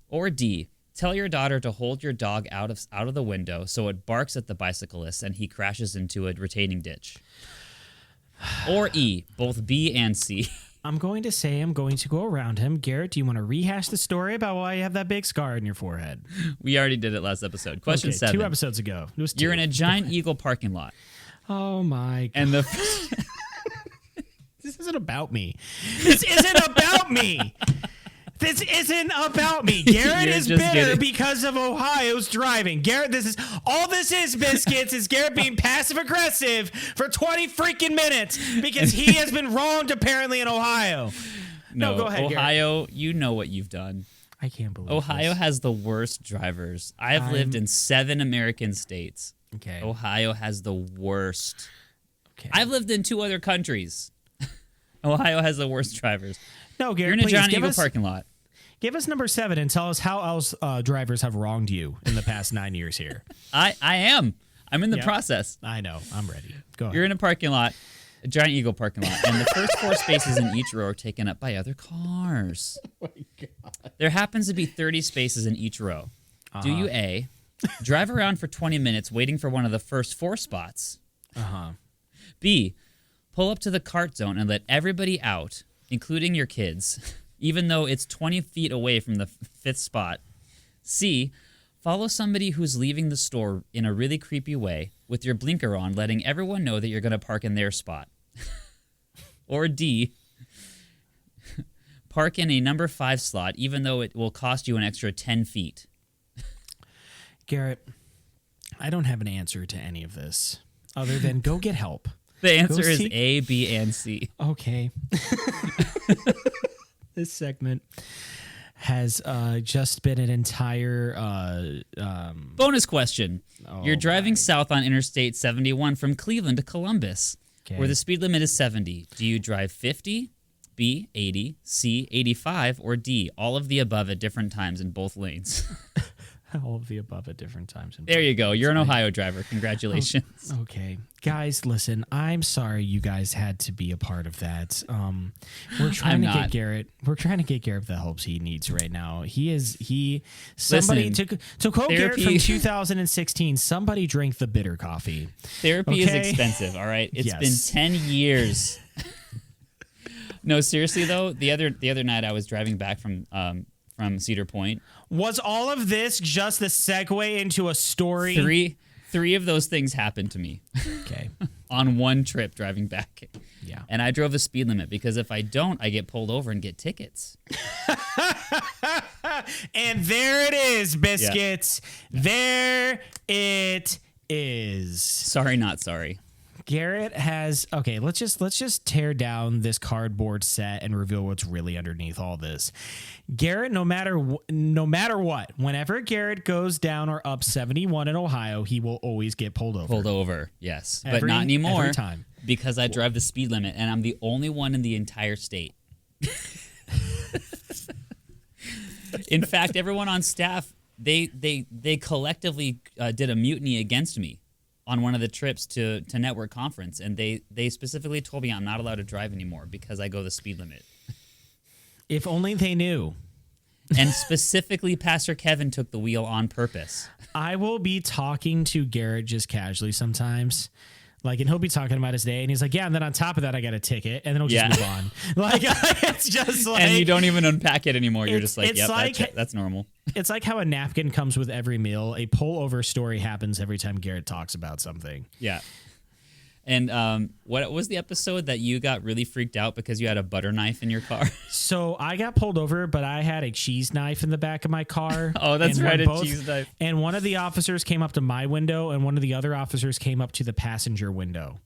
A: Or D, tell your daughter to hold your dog out of the window so it barks at the bicyclist and he crashes into a retaining ditch. Or E, both B and C.
B: I'm going to say I'm going to go around him. Garrett, do you want to rehash the story about why you have that big scar in your forehead?
A: We already did it last episode. Question 7.
B: 2 episodes ago. It was 2.
A: You're in a giant Eagle parking lot.
B: Oh, my God.
A: And the
B: isn't about me. This isn't about me. This isn't about me. Garrett is bitter because of Ohio's driving. Garrett, all this is, Biscuits, is Garrett being passive aggressive for 20 freaking minutes because he has been wronged apparently in Ohio. No, go ahead,
A: Ohio,
B: Garrett.
A: You know what you've done.
B: I can't believe
A: Ohio
B: this.
A: has the worst drivers. I've lived in 7 American states.
B: Okay.
A: Ohio has the worst.
B: Okay.
A: I've lived in 2 other countries. Ohio has the worst drivers.
B: No, Garrett,
A: You're in a Johnny Eagle parking lot.
B: Give us number 7 and tell us how else drivers have wronged you in the past 9 years here.
A: I am. I'm in the process.
B: I know. I'm ready. Go ahead.
A: You're in a parking lot. A Giant Eagle parking lot, and the first 4 spaces in each row are taken up by other cars.
B: Oh my God.
A: There happens to be 30 spaces in each row. Do you A, drive around for 20 minutes waiting for one of the first 4 spots? B, pull up to the cart zone and let everybody out, including your kids, even though it's 20 feet away from the 5th spot? C, follow somebody who's leaving the store in a really creepy way with your blinker on, letting everyone know that you're going to park in their spot. Or D, park in a number 5 slot, even though it will cost you an extra 10 feet.
B: Garrett, I don't have an answer to any of this other than go get help.
A: The answer is A, B, and C.
B: Okay. This segment has just been an entire
A: bonus question. You're driving south on Interstate 71 from Cleveland to Columbus, where the speed limit is 70. Do you drive 50, B, 80, C, 85, or D, all of the above at different times in both lanes?
B: All of the above at different times.
A: There you go. You're an Ohio driver. Congratulations.
B: Okay. Guys, listen, I'm sorry you guys had to be a part of that. We're trying to get Garrett the help he needs right now. Somebody to quote Garrett from 2016, somebody drink the bitter coffee.
A: Therapy is expensive, all right? It's been 10 years. No, seriously though, the other night I was driving back from Cedar Point.
B: Was all of this just the segue into a story?
A: Three of those things happened to me.
B: Okay.
A: On one trip driving back.
B: Yeah.
A: And I drove the speed limit because if I don't, I get pulled over and get tickets.
B: And there it is, Biscuits. Yeah. There it is.
A: Sorry, not sorry.
B: Garrett has let's just tear down this cardboard set and reveal what's really underneath all this. Garrett, no matter what, whenever Garrett goes down or up 71 in Ohio, he will always get pulled over.
A: Yes, but not anymore. Every time. Because I drive the speed limit and I'm the only one in the entire state. In fact, everyone on staff, they collectively did a mutiny against me on one of the trips to Network Conference, and they specifically told me I'm not allowed to drive anymore because I go the speed limit.
B: If only they knew.
A: And specifically, Pastor Kevin took the wheel on purpose.
B: I will be talking to Garrett just casually sometimes. And he'll be talking about his day, and he's like, yeah, and then on top of that, I got a ticket, and then he'll just move on. It's just like...
A: And you don't even unpack it anymore. You're just like, yep, that's normal.
B: It's like how a napkin comes with every meal. A pullover story happens every time Garrett talks about something.
A: Yeah. And what was the episode that you got really freaked out because you had a butter knife in your car?
B: So I got pulled over, but I had a cheese knife in the back of my car.
A: Oh, that's right, cheese knife.
B: And one of the officers came up to my window, and one of the other officers came up to the passenger window.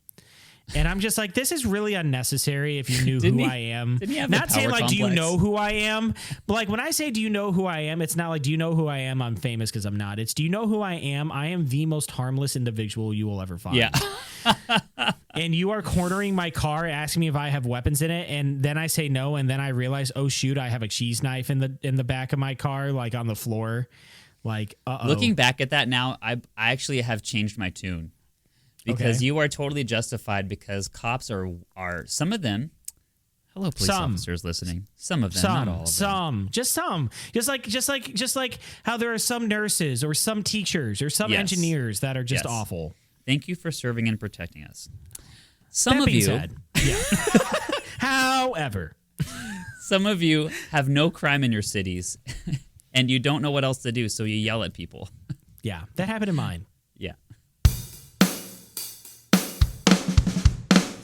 B: And I'm just like, this is really unnecessary if you knew who I am. Not saying do you know who I am? But when I say, do you know who I am? It's not like, do you know who I am? I'm famous because I'm not. It's, do you know who I am? I am the most harmless individual you will ever find.
A: Yeah.
B: And you are cornering my car, asking me if I have weapons in it. And then I say no. And then I realize, oh shoot, I have a cheese knife in the back of my car, on the floor.
A: Looking back at that now, I actually have changed my tune. Because you are totally justified because cops are some of them. Hello, police officers listening. Some of them, not all of them.
B: Just some. Just like how there are some nurses or some teachers or some engineers that are just awful.
A: Thank you for serving and protecting us. Some of you,
B: however,
A: some of you have no crime in your cities, and you don't know what else to do, so you yell at people.
B: Yeah, that happened in mine.
A: Yeah.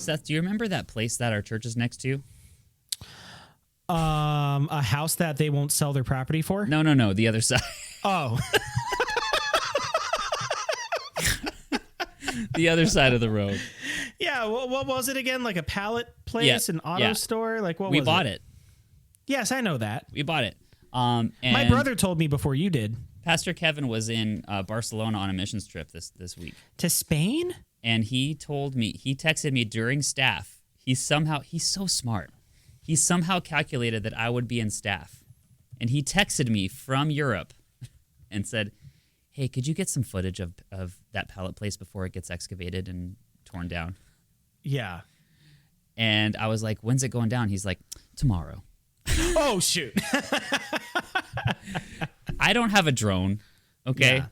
A: Seth, do you remember that place that our church is next to?
B: A house that they won't sell their property for?
A: No, the other side.
B: Oh.
A: The other side of the road.
B: Yeah, what was it again? Like a pallet place, an auto store? Like what was it?
A: We bought it.
B: Yes, I know that.
A: We bought it. And
B: my brother told me before you did.
A: Pastor Kevin was in Barcelona on a missions trip this week.
B: To Spain?
A: And he texted me during staff. He's so smart. He somehow calculated that I would be in staff. And he texted me from Europe and said, hey, could you get some footage of that pallet place before it gets excavated and torn down?
B: Yeah.
A: And I was like, when's it going down? He's like, tomorrow.
B: Oh, shoot.
A: I don't have a drone, okay?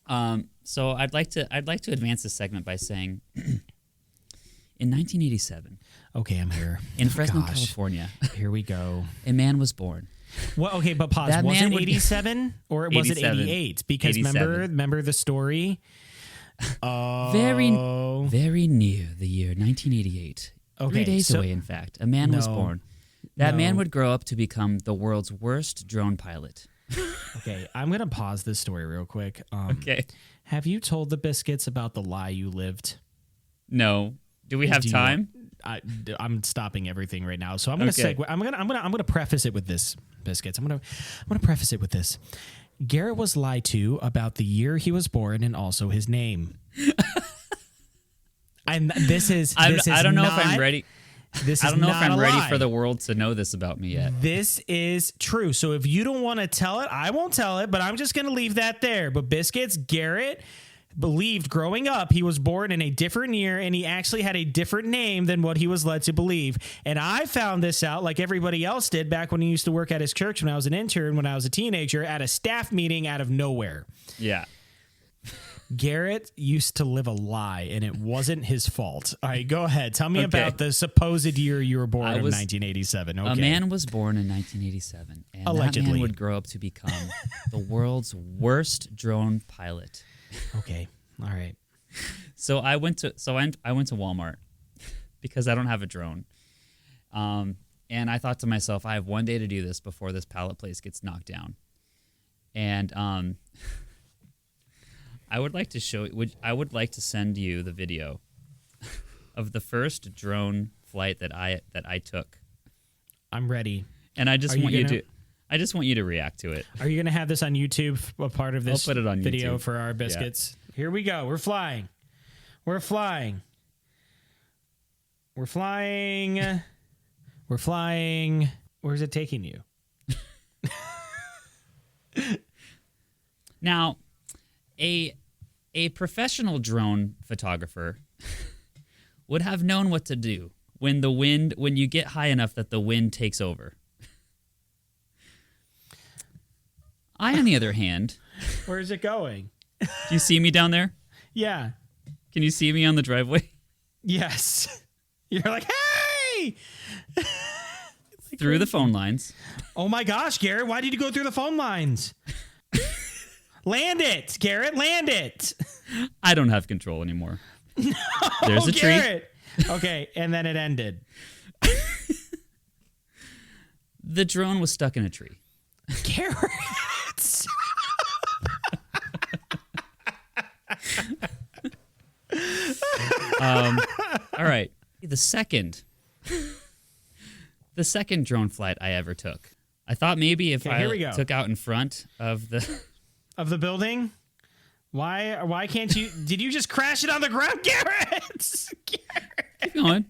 B: Yeah.
A: So I'd like to advance this segment by saying in 1987.
B: Okay, I'm here.
A: In Fresno, California.
B: Here we go.
A: A man was born.
B: Well, okay, but pause.
A: That
B: was
A: man
B: it 87 or was it 88? Because
A: 87.
B: remember the story?
A: Very near the year 1988.
B: Okay,
A: 3 days away, in fact. A man was born. That man would grow up to become the world's worst drone pilot.
B: Okay, I'm going to pause this story real quick.
A: Okay.
B: Have you told the Biscuits about the lie you lived?
A: No. Do we have time?
B: I'm stopping everything right now. So I'm going to segue. I'm going to preface it with this, Biscuits. I'm going to preface it with this. Garrett was lied to about the year he was born and also his name. I don't know if I'm ready. I don't know if I'm ready for the world to know this about me yet. This is true. So if you don't want to tell it, I won't tell it, but I'm just going to leave that there. But Biscuits, Garrett believed growing up he was born in a different year and he actually had a different name than what he was led to believe. And I found this out like everybody else did back when he used to work at his church when I was an intern, when I was a teenager, at a staff meeting out of nowhere.
A: Yeah.
B: Garrett used to live a lie, and it wasn't his fault. All right, go ahead. Tell me about the supposed year you were born in 1987. Okay.
A: A man was born in 1987, and
B: allegedly.
A: That man would grow up to become the world's worst drone pilot.
B: Okay, all right.
A: So I went to Walmart because I don't have a drone, and I thought to myself, I have one day to do this before this pallet place gets knocked down, and I would like to send you the video of the first drone flight that I took.
B: I'm ready.
A: And I just want you to react to it.
B: Are you going to have this on YouTube, a part of this
A: I'll put it on
B: video
A: YouTube.
B: For our Biscuits? Yeah. Here we go. We're flying. We're flying. We're flying. We're flying. Where's it taking you?
A: Now, a professional drone photographer would have known what to do when you get high enough that the wind takes over. I, on the other hand...
B: Where is it going?
A: Do you see me down there?
B: Yeah.
A: Can you see me on the driveway?
B: Yes. You're like, hey!
A: Through the phone lines.
B: Oh my gosh, Garrett, why did you go through the phone lines? Land it, Garrett, land it.
A: I don't have control anymore.
B: No,
A: there's a
B: Garrett.
A: tree.
B: Okay, and then it ended.
A: The drone was stuck in a tree.
B: Garrett.
A: All right. The second drone flight I ever took. I thought maybe if I took out in front of the
B: building. Why can't you? Did you just crash it on the ground, Garrett?
A: Keep going.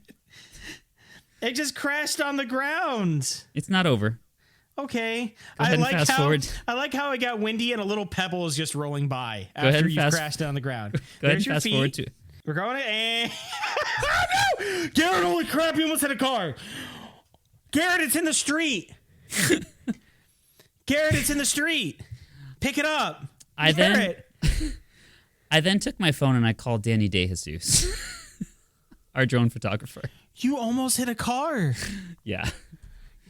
B: It just crashed on the ground.
A: It's not over.
B: Okay.
A: Go ahead and fast forward.
B: I like how it got windy and a little pebble is just rolling by
A: after
B: you crashed it on the ground.
A: Go ahead and fast forward to.
B: We're going to. Oh no! Garrett, holy crap! You almost hit a car. Garrett, it's in the street. Garrett, it's in the street. Pick it up.
A: I then took my phone and I called Danny DeJesus, our drone photographer.
B: You almost hit a car.
A: Yeah.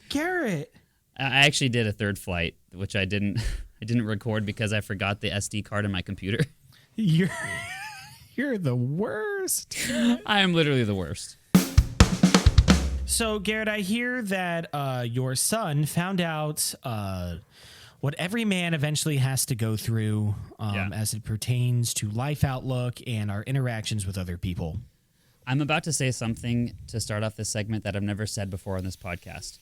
B: Garrett.
A: I actually did a third flight, which I didn't record because I forgot the SD card in my computer.
B: You're You're the worst.
A: I am literally the worst.
B: So, Garrett, I hear that your son found out what every man eventually has to go through as it pertains to life outlook and our interactions with other people.
A: I'm about to say something to start off this segment that I've never said before on this podcast.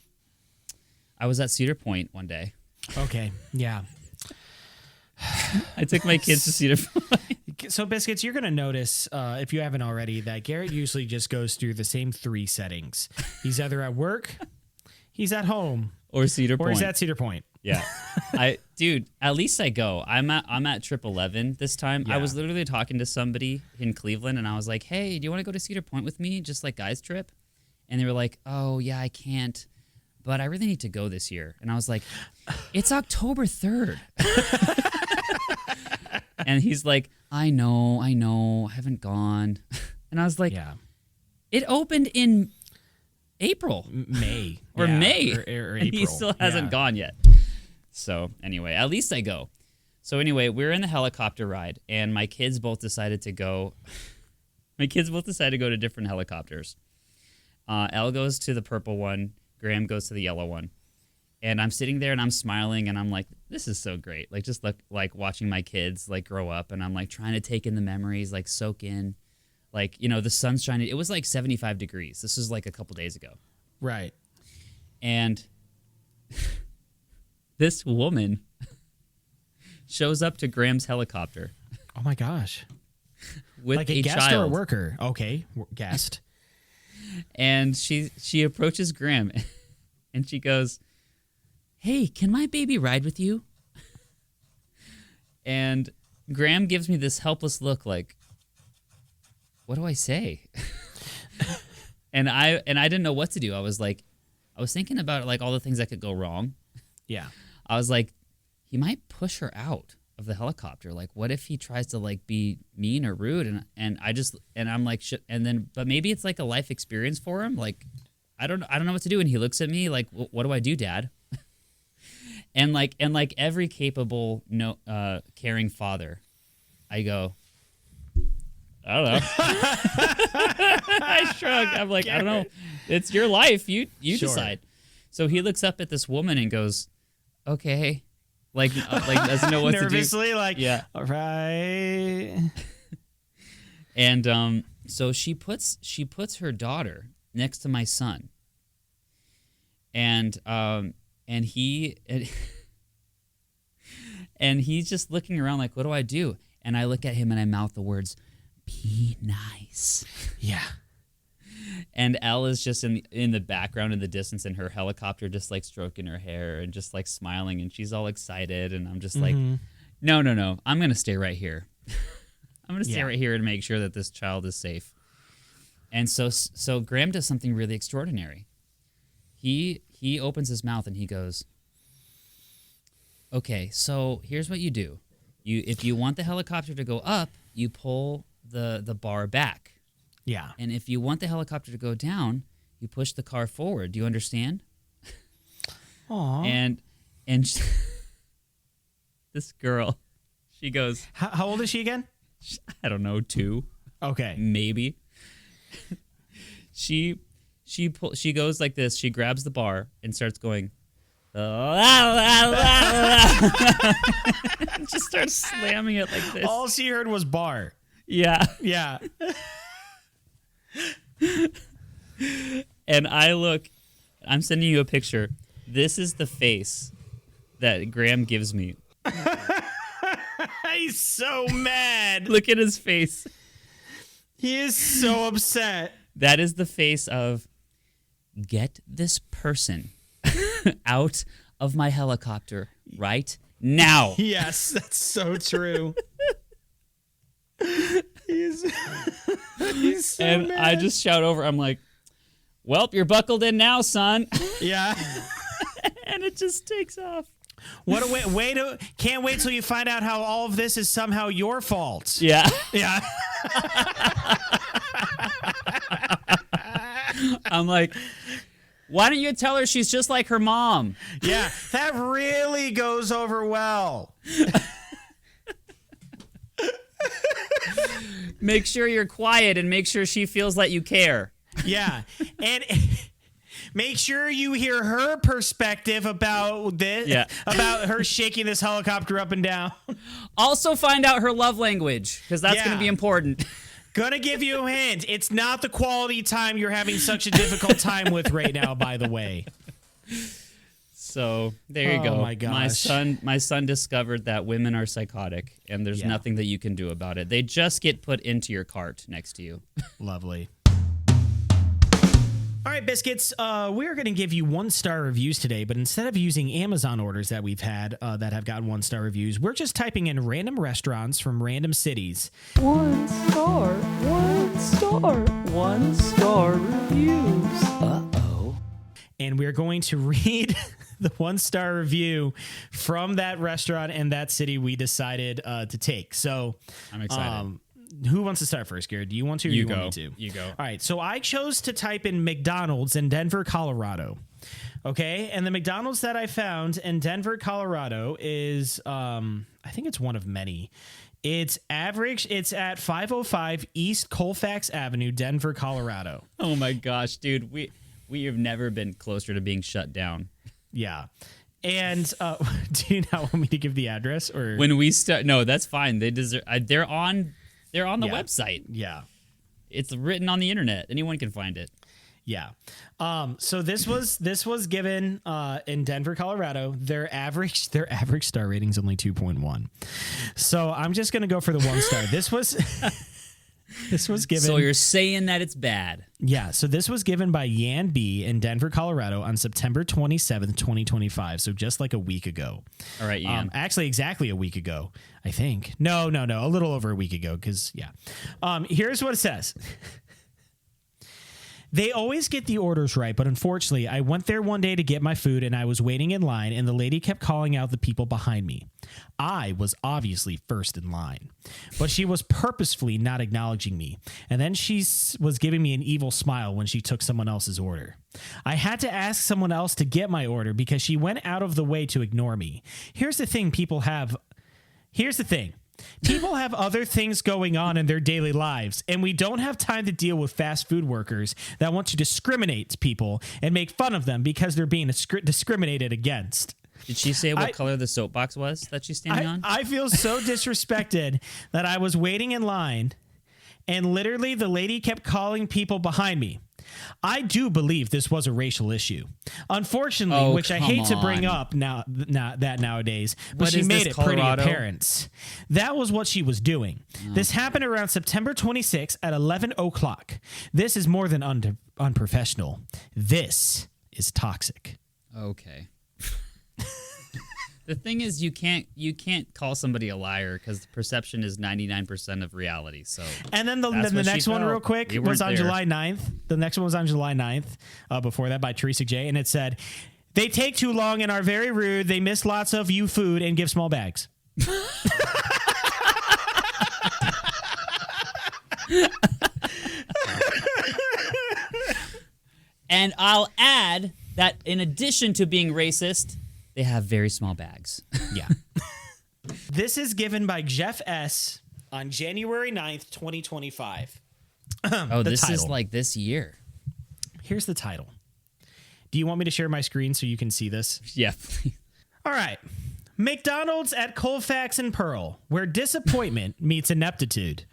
A: I was at Cedar Point one day.
B: Okay, yeah.
A: I took my kids to Cedar Point.
B: So, Biscuits, you're going to notice, if you haven't already, that Garrett usually just goes through the same 3 settings. He's either at work, he's at home,
A: or Cedar Point.
B: Or he's at Cedar Point.
A: Yeah. Dude, at least I go. I'm at Trip 11 this time. Yeah. I was literally talking to somebody in Cleveland, and I was like, hey, do you want to go to Cedar Point with me? Just like guys trip? And they were like, oh, yeah, I can't. But I really need to go this year. And I was like, it's October 3rd. And he's like, I know, I haven't gone. And I was like, yeah. It opened in April.
B: May.
A: Or May.
B: Or April.
A: And he still hasn't gone yet. So anyway, at least I go. So anyway, we're in the helicopter ride, and my kids both decided to go. My kids both decided to go to different helicopters. Elle goes to the purple one. Graham goes to the yellow one. And I'm sitting there and I'm smiling and I'm like, this is so great. Like just like watching my kids like grow up, and I'm like trying to take in the memories, like soak in, like, you know, the sun's shining. It was like 75 degrees. This was like a couple days ago.
B: Right.
A: And this woman shows up to Graham's helicopter.
B: Oh my gosh.
A: With
B: like a guest
A: child.
B: or a worker. Okay. Guest.
A: And she approaches Graham and she goes, hey, can my baby ride with you? And Graham gives me this helpless look like, what do I say? and I didn't know what to do. I was thinking about like all the things that could go wrong.
B: Yeah.
A: I was like, he might push her out of the helicopter. Like, what if he tries to like be mean or rude? And I'm like, but maybe it's like a life experience for him. Like, I don't know what to do. And he looks at me like, what do I do, Dad? and like every capable, caring father, I go, I don't know. I shrug. I'm like, I don't know. It's your life. You sure. Decide. So he looks up at this woman and goes, okay. Like doesn't know what to do.
B: Nervously, like,
A: yeah.
B: All right.
A: And so she puts her daughter next to my son. And he's just looking around like, what do I do? And I look at him and I mouth the words, be nice.
B: Yeah.
A: And Elle is just in the background in the distance in her helicopter, just like stroking her hair and just like smiling, and she's all excited. And I'm just like, no. I'm going to stay right here. I'm going to stay right here and make sure that this child is safe. And so Graham does something really extraordinary. He opens his mouth and he goes, okay, so here's what you do. If you want the helicopter to go up, you pull the bar back.
B: Yeah.
A: And if you want the helicopter to go down, you push the car forward. Do you understand?
B: Aww.
A: And this girl, she goes...
B: How old is she again?
A: I don't know, 2.
B: Okay.
A: Maybe. She goes like this. She grabs the bar and starts going... just starts slamming it like this.
B: All she heard was bar.
A: Yeah.
B: Yeah.
A: And I'm sending you a picture. This is the face that Graham gives me.
B: He's so mad.
A: Look at his face.
B: He is so upset.
A: That is the face of, get this person out of my helicopter right now.
B: Yes, that's so true. He's so
A: and
B: mad.
A: I just shout over. I'm like, "Welp, you're buckled in now, son."
B: Yeah.
A: And it just takes off.
B: What a way to! Can't wait till you find out how all of this is somehow your fault.
A: Yeah.
B: Yeah.
A: I'm like, why don't you tell her she's just like her mom?
B: Yeah, that really goes over well.
A: Make sure you're quiet and make sure she feels that you care.
B: Yeah. And make sure you hear her perspective about this, about her shaking this helicopter up and down.
A: Also find out her love language, because that's going to be important.
B: Gonna give you a hint. It's not the quality time you're having such a difficult time with right now, by the way.
A: So there you go.
B: Oh my gosh.
A: My son discovered that women are psychotic, and there's nothing that you can do about it. They just get put into your cart next to you.
B: Lovely. All right, Biscuits, we're going to give you 1-star reviews today, but instead of using Amazon orders that we've had that have gotten 1-star reviews, we're just typing in random restaurants from random cities.
C: 1 star, 1 star, 1 star reviews. Uh-oh.
B: And we're going to read the 1-star review from that restaurant and that city we decided to take. So
A: I'm excited.
B: Who wants to start first, Garrett? Do you want to or you want me to?
A: You go.
B: All right. So I chose to type in McDonald's in Denver, Colorado. Okay. And the McDonald's that I found in Denver, Colorado is, I think it's one of many. It's average. It's at 505 East Colfax Avenue, Denver, Colorado.
A: Oh my gosh, dude. We have never been closer to being shut down.
B: Yeah. And do you not want me to give the address or
A: when we start? No, that's fine. They deserve. They're on the website.
B: Yeah.
A: It's written on the internet. Anyone can find it.
B: Yeah. So this was given in Denver, Colorado. Their average star rating is only 2.1. So I'm just gonna go for the 1 star. This was given.
A: So you're saying that it's bad?
B: Yeah. So this was given by Yan B in Denver, Colorado on September 27th, 2025. So just like a week ago.
A: All right, Yan.
B: Actually, exactly a week ago, I think. No. A little over a week ago, because, yeah. Here's what it says. They always get the orders right, but unfortunately, I went there one day to get my food and I was waiting in line and the lady kept calling out the people behind me. I was obviously first in line, but she was purposefully not acknowledging me. And then she was giving me an evil smile when she took someone else's order. I had to ask someone else to get my order because she went out of the way to ignore me. Here's the thing. People have other things going on in their daily lives, and we don't have time to deal with fast food workers that want to discriminate people and make fun of them because they're being discriminated against.
A: Did she say what color the soapbox was that she's standing on?
B: I feel so disrespected that I was waiting in line, and literally the lady kept calling people behind me. I do believe this was a racial issue. Unfortunately, which I hate to bring up nowadays, but she made it pretty apparent. That was what she was doing. This happened around September 26th at 11 o'clock. This is more than unprofessional. This is toxic.
A: Okay. The thing is, you can't call somebody a liar because the perception is 99% of reality. So,
B: and then the next one, real quick, was on July 9th. The next one was on July 9th. Before that, by Teresa J, and it said, "They take too long and are very rude. They miss lots of you food and give small bags."
A: And I'll add that in addition to being racist, they have very small bags.
B: Yeah. This is given by Jeff S. on January 9th, 2025.
A: Oh, this title is like this year.
B: Here's the title. Do you want me to share my screen so you can see this?
A: Yeah, please.
B: All right. McDonald's at Colfax and Pearl, where disappointment meets ineptitude.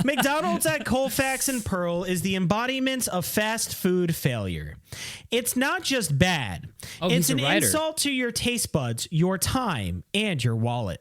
B: McDonald's at Colfax and Pearl is the embodiment of fast food failure. It's not just bad. It's an insult to your taste buds, your time, and your wallet.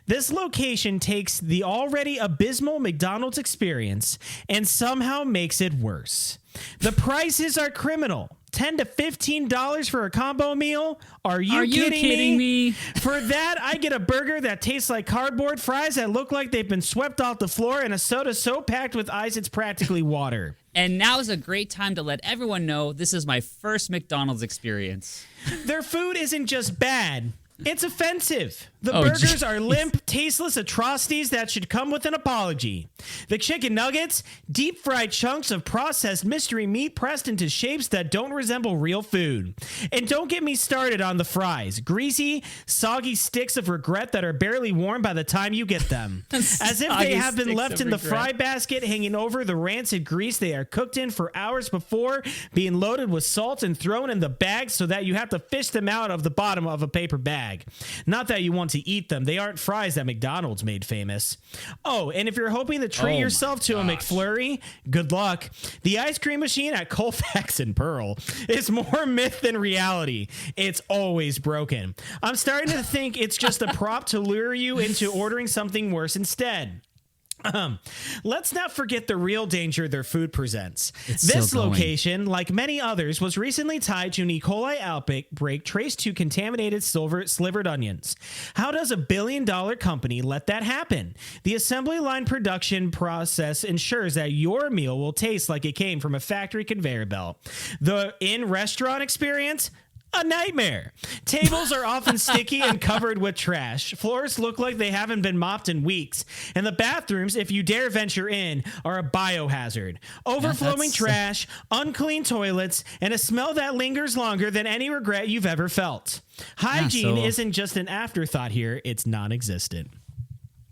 B: This location takes the already abysmal McDonald's experience and somehow makes it worse. The prices are criminal. $10 to $15 for a combo meal? Are you kidding me? For that, I get a burger that tastes like cardboard, fries that look like they've been swept off the floor, and a soda so packed with ice it's practically water.
A: And now is a great time to let everyone know this is my first McDonald's experience.
B: Their food isn't just bad. It's offensive. The burgers are limp, tasteless atrocities that should come with an apology. The chicken nuggets, deep fried chunks of processed mystery meat pressed into shapes that don't resemble real food. And don't get me started on the fries. Greasy, soggy sticks of regret that are barely warm by the time you get them. As if they have been left in the fry basket hanging over the rancid grease they are cooked in for hours before being loaded with salt and thrown in the bag so that you have to fish them out of the bottom of a paper bag. Not that you want to eat them. They aren't fries that McDonald's made famous. Oh, and if you're hoping to treat yourself to a McFlurry, good luck. The ice cream machine at Colfax and Pearl is more myth than reality. It's always broken. I'm starting to think it's just a prop to lure you into ordering something worse instead. Let's not forget the real danger their food presents. This location, like many others, was recently tied to an E. coli outbreak traced to contaminated slivered onions. How does $1 billion company let that happen? The assembly line production process ensures that your meal will taste like it came from a factory conveyor belt. The in-restaurant experience? A nightmare. Tables are often sticky and covered with trash. Floors look like they haven't been mopped in weeks. And the bathrooms, if you dare venture in, are a biohazard. Overflowing trash, unclean toilets, and a smell that lingers longer than any regret you've ever felt. Hygiene isn't just an afterthought here, it's non-existent.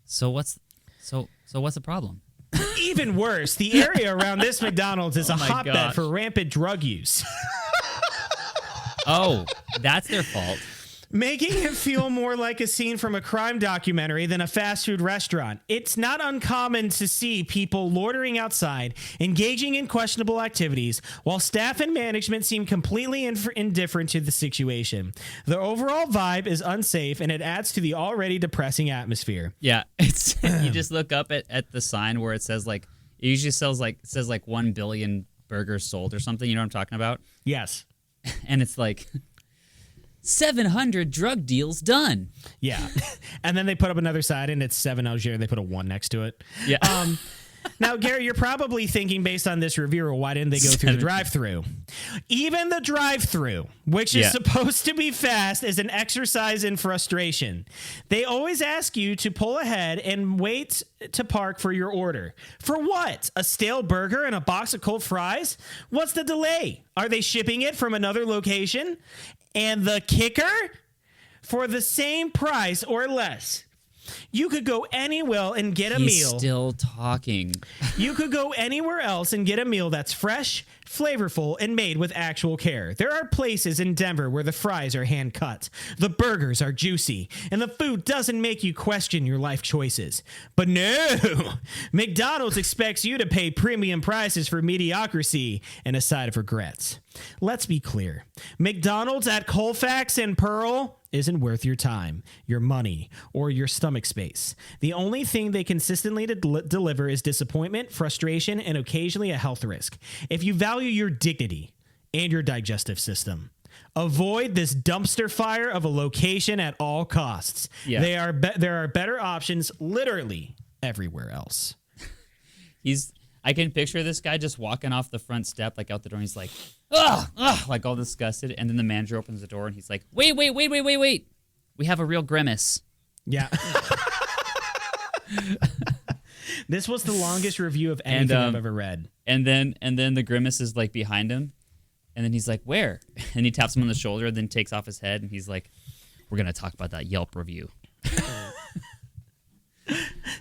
A: So what's the problem?
B: Even worse, the area around this McDonald's is a hotbed for rampant drug use.
A: Oh, that's their fault.
B: Making it feel more like a scene from a crime documentary than a fast food restaurant. It's not uncommon to see people loitering outside, engaging in questionable activities, while staff and management seem completely indifferent to the situation. The overall vibe is unsafe, and it adds to the already depressing atmosphere.
A: Yeah, it's you just look up at the sign where it says it usually says 1 billion burgers sold or something. You know what I'm talking about?
B: Yes.
A: And it's 700 drug deals done.
B: Yeah. And then they put up another side and it's 7 Algier and they put a 1 next to it.
A: Yeah.
B: Now, Garrett, you're probably thinking based on this review, why didn't they go through the drive-thru? Even the drive-thru, which is supposed to be fast, is an exercise in frustration. They always ask you to pull ahead and wait to park for your order. For what? A stale burger and a box of cold fries? What's the delay? Are they shipping it from another location? And the kicker? For the same price or less, you could go anywhere and get a meal.
A: He's still talking.
B: You could go anywhere else and get a meal that's fresh, flavorful, and made with actual care. There are places in Denver where the fries are hand cut, the burgers are juicy, and the food doesn't make you question your life choices. But no, McDonald's expects you to pay premium prices for mediocrity and a side of regrets. Let's be clear. McDonald's at Colfax and Pearl isn't worth your time, your money, or your stomach space. The only thing they consistently deliver is disappointment, frustration, and occasionally a health risk. If you value your dignity and your digestive system, avoid this dumpster fire of a location at all costs. Yeah. There are better options literally everywhere else.
A: I can picture this guy just walking off the front step, out the door, and he's like, ugh, all disgusted. And then the manager opens the door, and he's like, wait. We have a real grimace.
B: Yeah. This was the longest review of anything I've ever read.
A: And then the grimace is, behind him. And then he's like, where? And he taps him on the shoulder, then takes off his head, and he's like, we're going to talk about that Yelp review.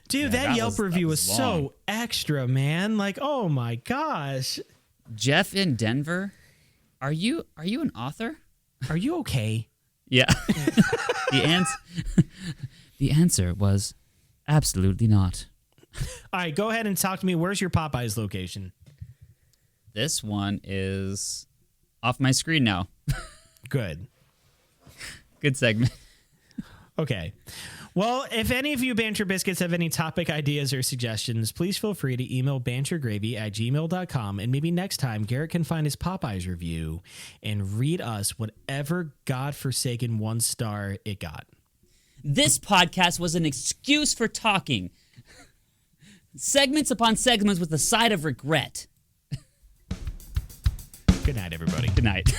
B: Dude, that Yelp review was so extra, man. Oh my gosh.
A: Jeff in Denver, are you an author?
B: Are you okay?
A: Yeah. The answer was absolutely not.
B: All right, go ahead and talk to me. Where's your Popeyes location?
A: This one is off my screen now.
B: Good
A: segment.
B: Okay. Well, if any of you Banter Biscuits have any topic ideas or suggestions, please feel free to email bantergravy@gmail.com, and maybe next time Garrett can find his Popeyes review and read us whatever godforsaken 1 star it got.
A: This podcast was an excuse for talking. Segments upon segments with a side of regret.
B: Good night, everybody.
A: Good night.